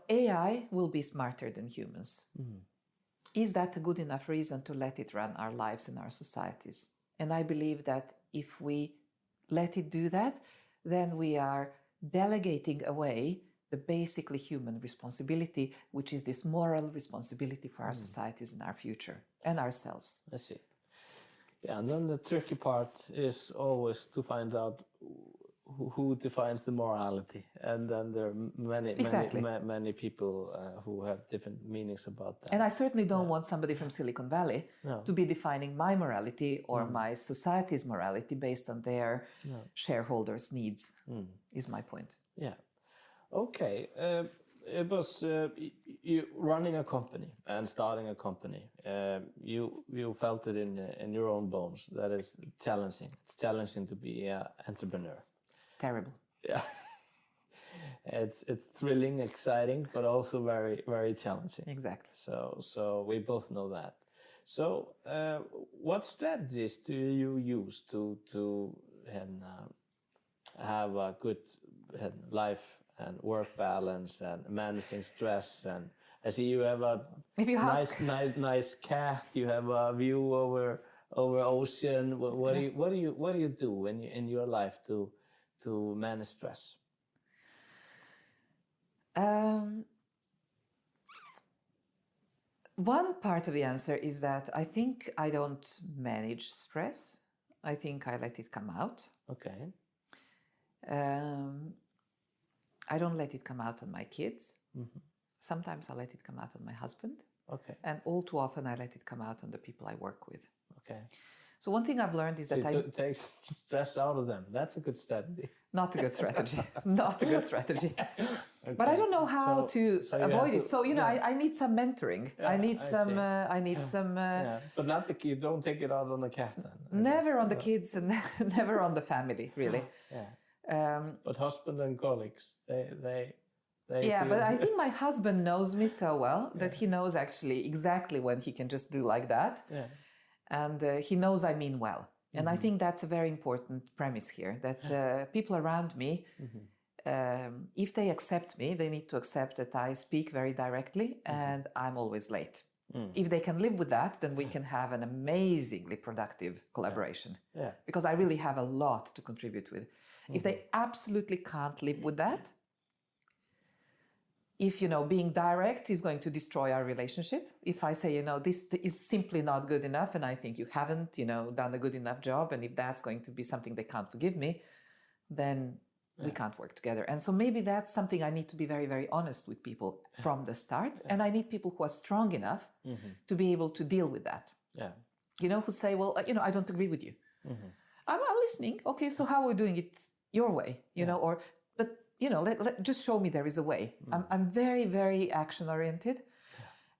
AI will be smarter than humans. Is that a good enough reason to let it run our lives and our societies? And I believe that if we let it do that, then we are delegating away the basically human responsibility, which is this moral responsibility for our societies and our future and ourselves. I see. Yeah, and then the tricky part is always to find out who defines the morality, and then there are many people who have different meanings about that. And I certainly don't want somebody from Silicon Valley to be defining my morality or my society's morality based on their shareholders' needs, is my point. Yeah. Okay. It was you running a company and starting a company. You felt it in your own bones. That is challenging. It's challenging to be an entrepreneur. It's terrible. Yeah. It's thrilling, exciting, but also very, very challenging. Exactly. So we both know that. So what strategies do you use to have a good life and work balance and managing stress? And I see you have a nice cat. You have a view over ocean. What do you do in your life to manage stress? One part of the answer is that I think I don't manage stress. I think I let it come out. Okay. I don't let it come out on my kids. Sometimes I let it come out on my husband. Okay. And all too often I let it come out on the people I work with. Okay. So one thing I've learned is that it takes stress out of them. That's a good strategy. Not a good strategy. Not a good strategy. Okay. But I don't know how to avoid it. So, I need some mentoring. Yeah, I need some. But not you don't take it out on the cat then. Never on the kids and never on the family, really. But husband and colleagues, they but I think my husband knows me so well that he knows actually exactly when he can just do like that. Yeah. And he knows I mean well. And I think that's a very important premise here, that people around me, if they accept me, they need to accept that I speak very directly and I'm always late. If they can live with that, then we can have an amazingly productive collaboration. Yeah. Because I really have a lot to contribute with. If they absolutely can't live with that, if, being direct is going to destroy our relationship, if I say, this is simply not good enough and I think you haven't, done a good enough job, and if that's going to be something they can't forgive me, then we can't work together. And so maybe that's something I need to be very, very honest with people from the start. And I need people who are strong enough to be able to deal with that. Yeah. Who say, well, I don't agree with you. I'm listening. Okay, so how are we doing it your way? Just show me there is a way. I'm very, very action-oriented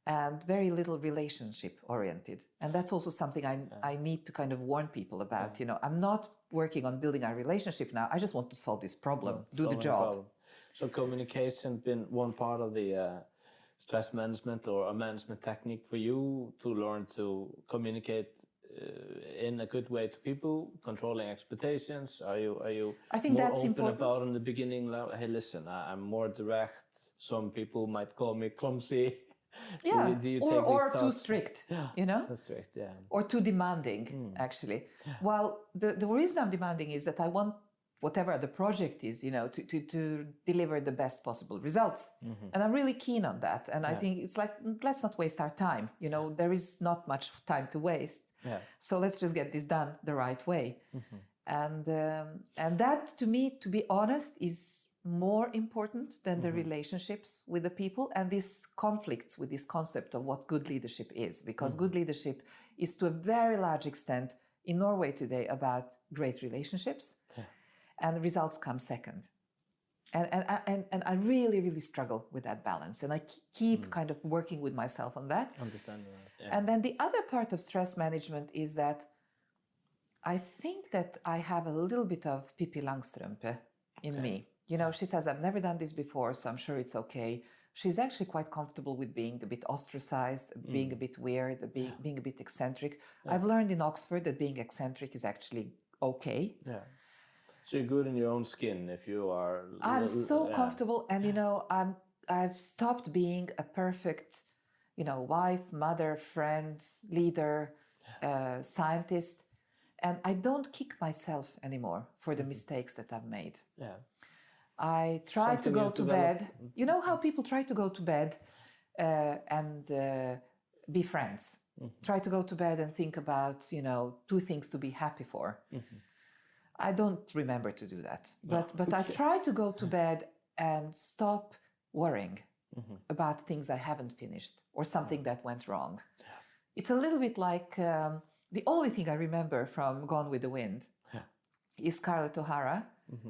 and very little relationship-oriented. And that's also something I need to kind of warn people about. I'm not working on building our relationship now. I just want to solve this problem, do the job. So communication been one part of the stress management or a management technique for you to learn to communicate in a good way to people, controlling expectations? Are you I think more that's open important. about in the beginning? Like, hey, listen, I'm more direct. Some people might call me clumsy. Yeah, do you or take too these strict, Too strict, yeah. or too demanding, actually. Well, the reason I'm demanding is that I want whatever the project is, to deliver the best possible results. And I'm really keen on that. And I think it's like, let's not waste our time. There is not much time to waste. Yeah. So let's just get this done the right way. And that, to me, to be honest, is more important than the relationships with the people and these conflicts with this concept of what good leadership is. Because good leadership is, to a very large extent, in Norway today, about great relationships. And the results come second. And I really, really struggle with that balance. And I keep kind of working with myself on that. Understand that. Yeah. And then the other part of stress management is that I think that I have a little bit of Pippi Langstrømpe in me. She says, I've never done this before, so I'm sure it's okay. She's actually quite comfortable with being a bit ostracized, being a bit weird, being a bit eccentric. I've learned in Oxford that being eccentric is actually okay. Yeah. So you're good in your own skin if you are... I'm so comfortable, and I've stopped being a perfect, wife, mother, friend, leader, scientist, and I don't kick myself anymore for the mistakes that I've made. Yeah. I try to go to bed. You know how people try to go to bed and be friends. Try to go to bed and think about, 2 things to be happy for. I don't remember to do that. But I try to go to bed and stop worrying about things I haven't finished or something that went wrong. It's a little bit like the only thing I remember from Gone with the Wind is Scarlett O'Hara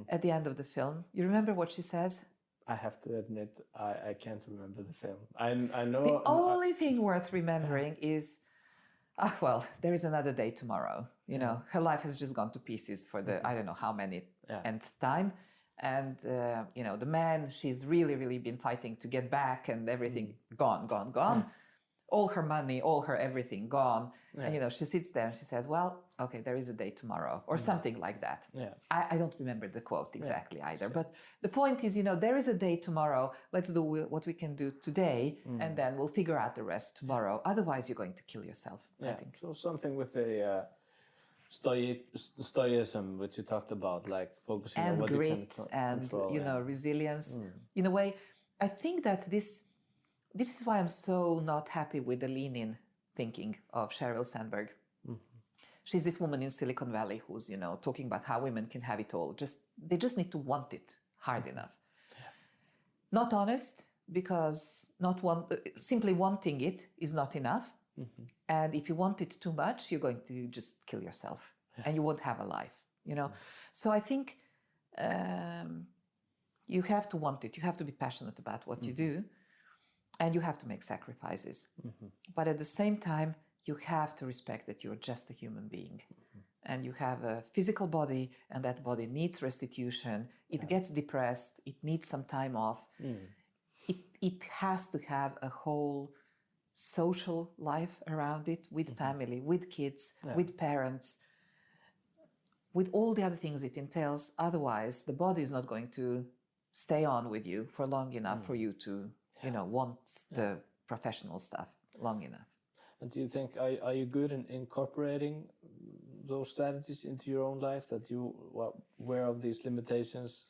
at the end of the film. You remember what she says? I have to admit, I can't remember the film. I know... The only thing worth remembering is, there is another day tomorrow. Her life has just gone to pieces for the, I don't know how many nth time. And, the man she's really, really been fighting to get back, and everything gone. All her money, all her everything gone. And, she sits there and she says, well, okay, there is a day tomorrow, or something like that. I don't remember the quote exactly either. But the point is, there is a day tomorrow. Let's do what we can do today, and then we'll figure out the rest tomorrow. Otherwise, you're going to kill yourself, I think. So something with the stoicism, which you talked about, like focusing on what grit you can control. And, resilience. In a way, I think that this is why I'm so not happy with the lean-in thinking of Sheryl Sandberg. She's this woman in Silicon Valley who's, talking about how women can have it all. They just need to want it hard enough. Not honest, because simply wanting it is not enough. And if you want it too much, you're going to just kill yourself and you won't have a life, So I think, you have to want it. You have to be passionate about what you do, and you have to make sacrifices. But at the same time, you have to respect that you're just a human being. And you have a physical body, and that body needs restitution. It gets depressed. It needs some time off. It has to have a whole social life around it, with family, with kids, with parents, with all the other things it entails. Otherwise, the body is not going to stay on with you for long enough for you to, want the professional stuff long enough. And do you think, are you good in incorporating those strategies into your own life, that you are aware of these limitations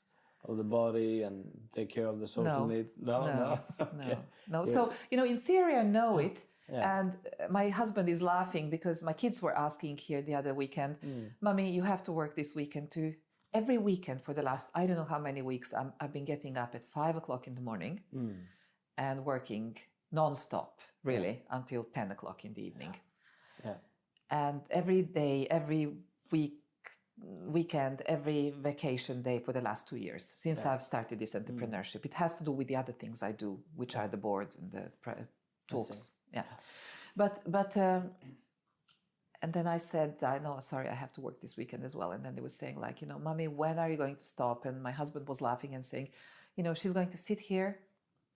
of the body and take care of the social needs? No. So, in theory, I know it. And my husband is laughing because my kids were asking here the other weekend, Mommy, you have to work this weekend too. Every weekend for the last, I don't know how many weeks, I've been getting up at 5 o'clock in the morning and working non-stop, really, until 10 o'clock in the evening. And every day, every weekend, every vacation day for the last 2 years, since I've started this entrepreneurship. It has to do with the other things I do, which are the boards and the talks. But and then I said, sorry, I have to work this weekend as well. And then they were saying like, Mommy, when are you going to stop? And my husband was laughing and saying, she's going to sit here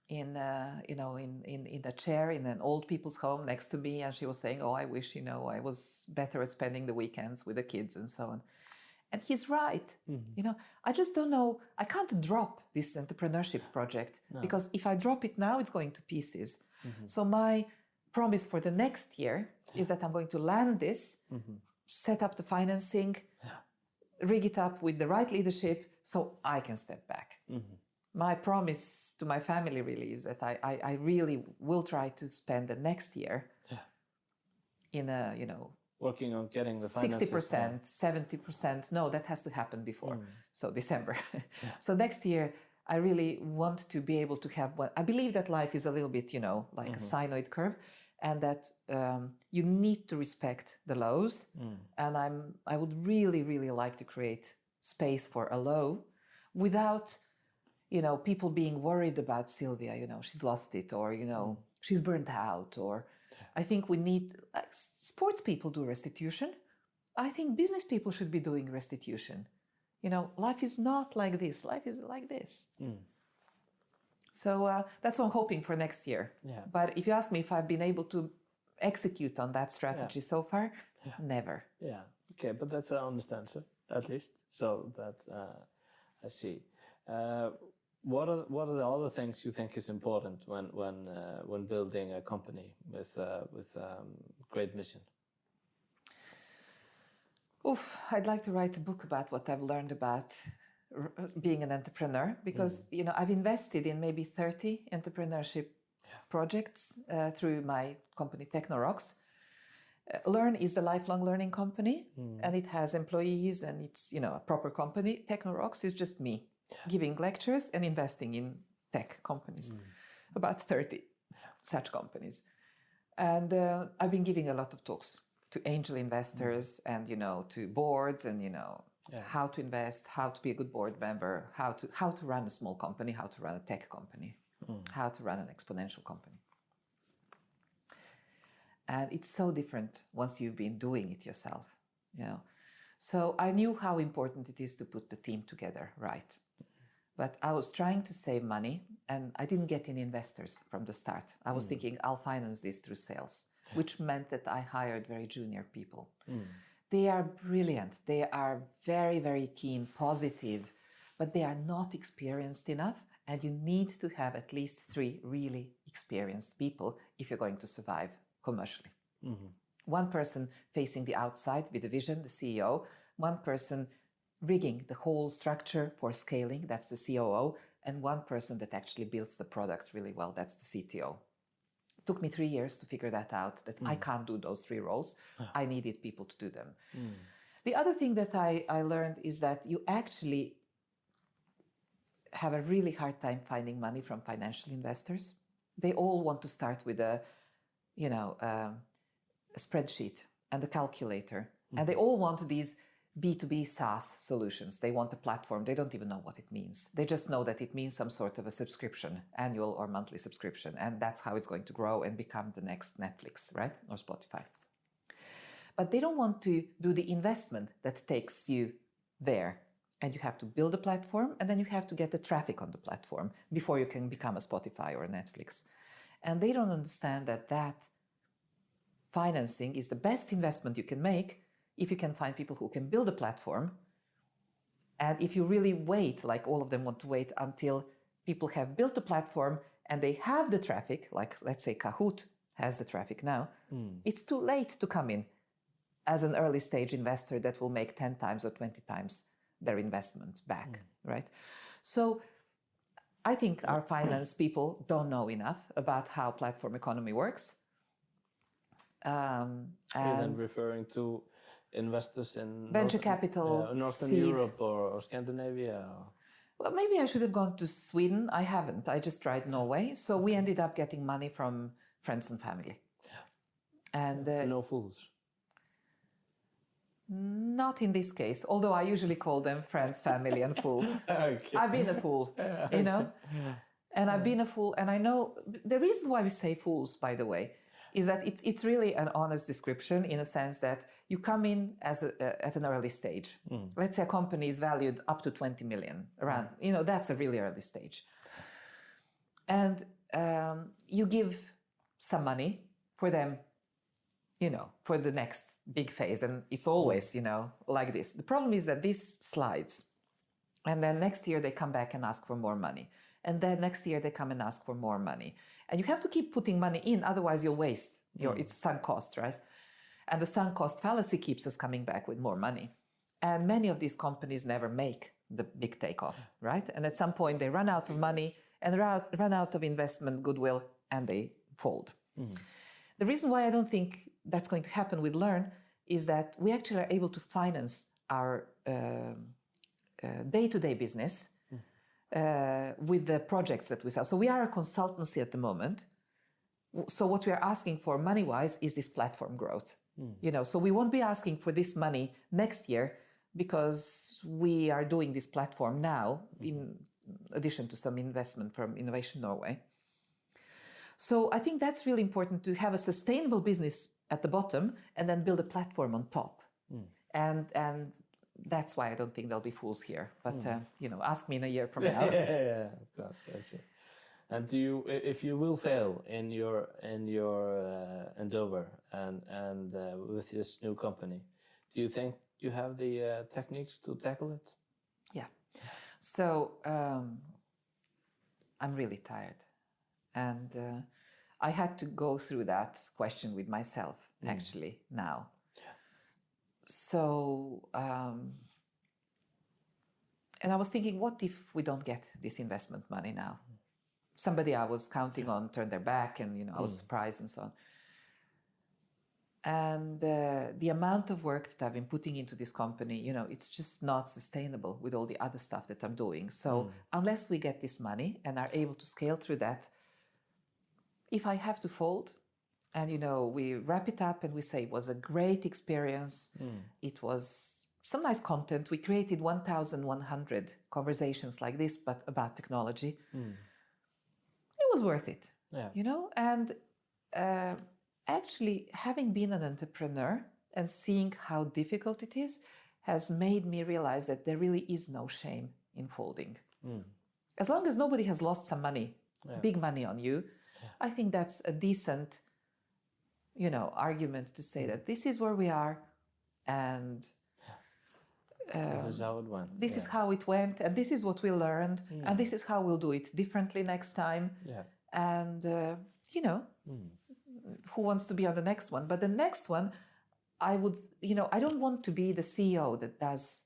in the chair in an old people's home next to me. And she was saying, I wish, I was better at spending the weekends with the kids and so on. And he's right. I just don't know. I can't drop this entrepreneurship project because if I drop it now, it's going to pieces. So my promise for the next year is that I'm going to land this, set up the financing, rig it up with the right leadership so I can step back. My promise to my family really is that I really will try to spend the next year in a, working on getting the finances. 60%, 70%. No, that has to happen before. So December. So next year, I really want to be able to have what I believe that life is a little bit, like a sinoid curve, and that you need to respect the lows. And I would really, really like to create space for a low without, people being worried about Silvia, she's lost it, or, she's burnt out, or I think we need, like, sports people do restitution. I think business people should be doing restitution. Life is not like this. Life is like this. So that's what I'm hoping for next year. But if you ask me if I've been able to execute on that strategy so far, never. Okay, but that's an honest answer, at least. So that I see. What are the other things you think is important when building a company with great mission? I'd like to write a book about what I've learned about being an entrepreneur, because I've invested in maybe 30 entrepreneurship projects through my company Technorocks. Lørn is the lifelong learning company, and it has employees, and it's a proper company. Technorocks is just me giving lectures and investing in tech companies, about 30 such companies. And I've been giving a lot of talks to angel investors and, to boards and, how to invest, how to be a good board member, how to run a small company, how to run a tech company, how to run an exponential company. And it's so different once you've been doing it yourself, So I knew how important it is to put the team together, right? But I was trying to save money, and I didn't get any investors from the start. I was thinking I'll finance this through sales, which meant that I hired very junior people. They are brilliant. They are very, very keen, positive, but they are not experienced enough. And you need to have at least 3 really experienced people if you're going to survive commercially. One person facing the outside with the vision, the CEO, one person rigging the whole structure for scaling, that's the COO, and one person that actually builds the product really well, that's the CTO. It took me 3 years to figure that out, that I can't do those 3 roles. I needed people to do them. The other thing that I learned is that you actually have a really hard time finding money from financial investors. They all want to start with a spreadsheet and a calculator. And they all want these B2B SaaS solutions. They want a platform. They don't even know what it means. They just know that it means some sort of a subscription, annual or monthly subscription. And that's how it's going to grow and become the next Netflix, right? Or Spotify. But they don't want to do the investment that takes you there. And you have to build a platform, and then you have to get the traffic on the platform before you can become a Spotify or a Netflix. And they don't understand that financing is the best investment you can make if you can find people who can build a platform. And if you really wait, like all of them want to wait until people have built a platform and they have the traffic, like let's say Kahoot has the traffic now, it's too late to come in as an early stage investor that will make 10 times or 20 times their investment back, right? So I think our finance people don't know enough about how platform economy works. And then referring to investors in venture capital, Northern seed. Europe or Scandinavia? Well, maybe I should have gone to Sweden. I haven't. I just tried Norway. So we ended up getting money from friends and family. And no fools. Not in this case, although I usually call them friends, family, and fools. Okay. I've been a fool, you know? And I've been a fool. And I know the reason why we say fools, by the way, is that it's really an honest description in a sense that you come in as at an early stage. Let's say a company is valued up to 20 million around, that's a really early stage. And you give some money for them, for the next big phase. And it's always, like this. The problem is that this slides. And then next year they come back and ask for more money. And then next year they come and ask for more money. And you have to keep putting money in, otherwise you'll waste it's sunk cost, right? And the sunk cost fallacy keeps us coming back with more money. And many of these companies never make the big takeoff, right? And at some point they run out of money and run out of investment goodwill and they fold. The reason why I don't think that's going to happen with Lørn is that we actually are able to finance our day-to-day business with the projects that we sell. So we are a consultancy at the moment. So what we are asking for money-wise is this platform growth. So we won't be asking for this money next year because we are doing this platform now in addition to some investment from Innovation Norway. So I think that's really important to have a sustainable business at the bottom and then build a platform on top. And that's why I don't think there'll be fools here. But, ask me in a year from now. Yeah, of course, I see. And if you will fail in your endeavor and with this new company, do you think you have the techniques to tackle it? Yeah. So I'm really tired. And I had to go through that question with myself, actually, now. So, and I was thinking, what if we don't get this investment money now? Somebody I was counting on turned their back and, I was surprised and so on. And the amount of work that I've been putting into this company, it's just not sustainable with all the other stuff that I'm doing. So unless we get this money and are able to scale through that, if I have to fold, and, we wrap it up and we say it was a great experience. It was some nice content. We created 1,100 conversations like this, but about technology. It was worth it, And actually, having been an entrepreneur and seeing how difficult it is has made me realize that there really is no shame in folding. As long as nobody has lost some money, big money on you, I think that's a decent argument to say that this is where we are and this is how it went. This is how it went and this is what we learned and this is how we'll do it differently next time. And, who wants to be on the next one? But the next one, I would, I don't want to be the CEO that does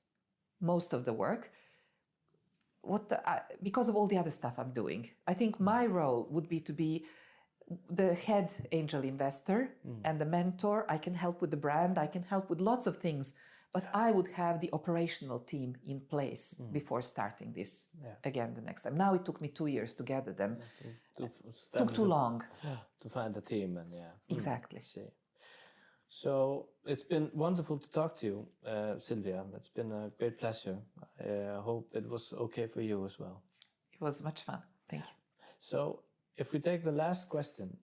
most of the work. Because of all the other stuff I'm doing. I think my role would be to be the head angel investor and the mentor. I can help with the brand. I can help with lots of things, but I would have the operational team in place before starting this again the next time. Now it took me 2 years to gather them. Took too long. To find the team and Exactly. See. So it's been wonderful to talk to you, Silvija. It's been a great pleasure. I hope it was okay for you as well. It was much fun. Thank you. So if we take the last question,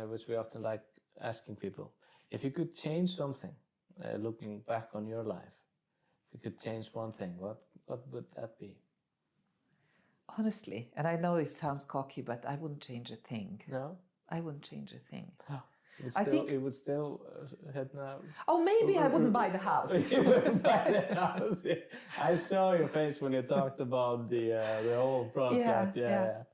which we often like asking people, if you could change something, looking back on your life, if you could change one thing, what would that be? Honestly, and I know it sounds cocky, but I wouldn't change a thing. No? I wouldn't change a thing. Oh. You would still head now. Oh, maybe I wouldn't buy the house. You wouldn't buy the house. Yeah. I saw your face when you talked about the whole project. Yeah.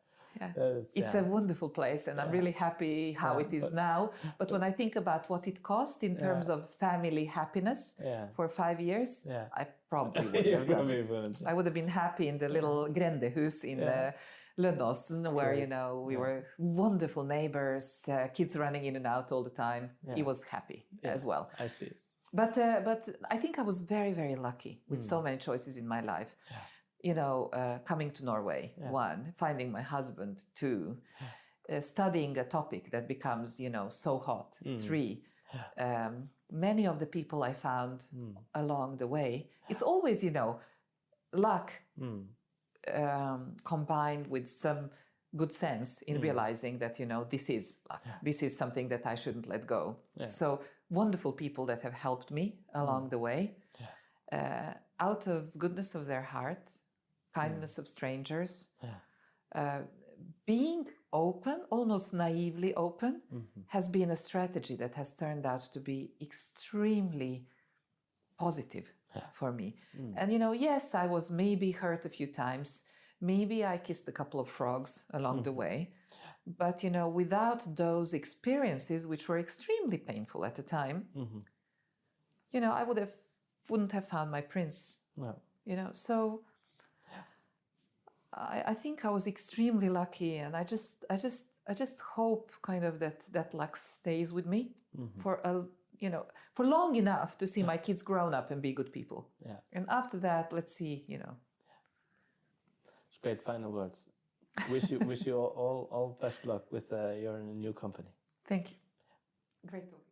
It's a wonderful place, and I'm really happy how it is now. But when I think about what it cost in terms of family happiness for 5 years, I probably wouldn't have done it. I would have been happy in the little grendehus in Lørn, where we were wonderful neighbors, kids running in and out all the time. He was happy as well. I see. But I think I was very, very lucky with so many choices in my life. Coming to Norway, 1, finding my husband, 2, studying a topic that becomes, so hot, 3, many of the people I found along the way. It's always, luck combined with some good sense in realizing that, this is luck. This is something that I shouldn't let go. So wonderful people that have helped me along the way, out of goodness of their hearts, kindness of strangers, being open, almost naively open, has been a strategy that has turned out to be extremely positive for me. And, yes, I was maybe hurt a few times. Maybe I kissed a couple of frogs along the way. But, without those experiences, which were extremely painful at the time, I wouldn't have found my prince. No. So I think I was extremely lucky, and I just hope kind of that luck stays with me for long enough to see my kids grown up and be good people. Yeah. And after that, let's see. It's great final words. Wish you all best luck with your new company. Thank you. Great talking.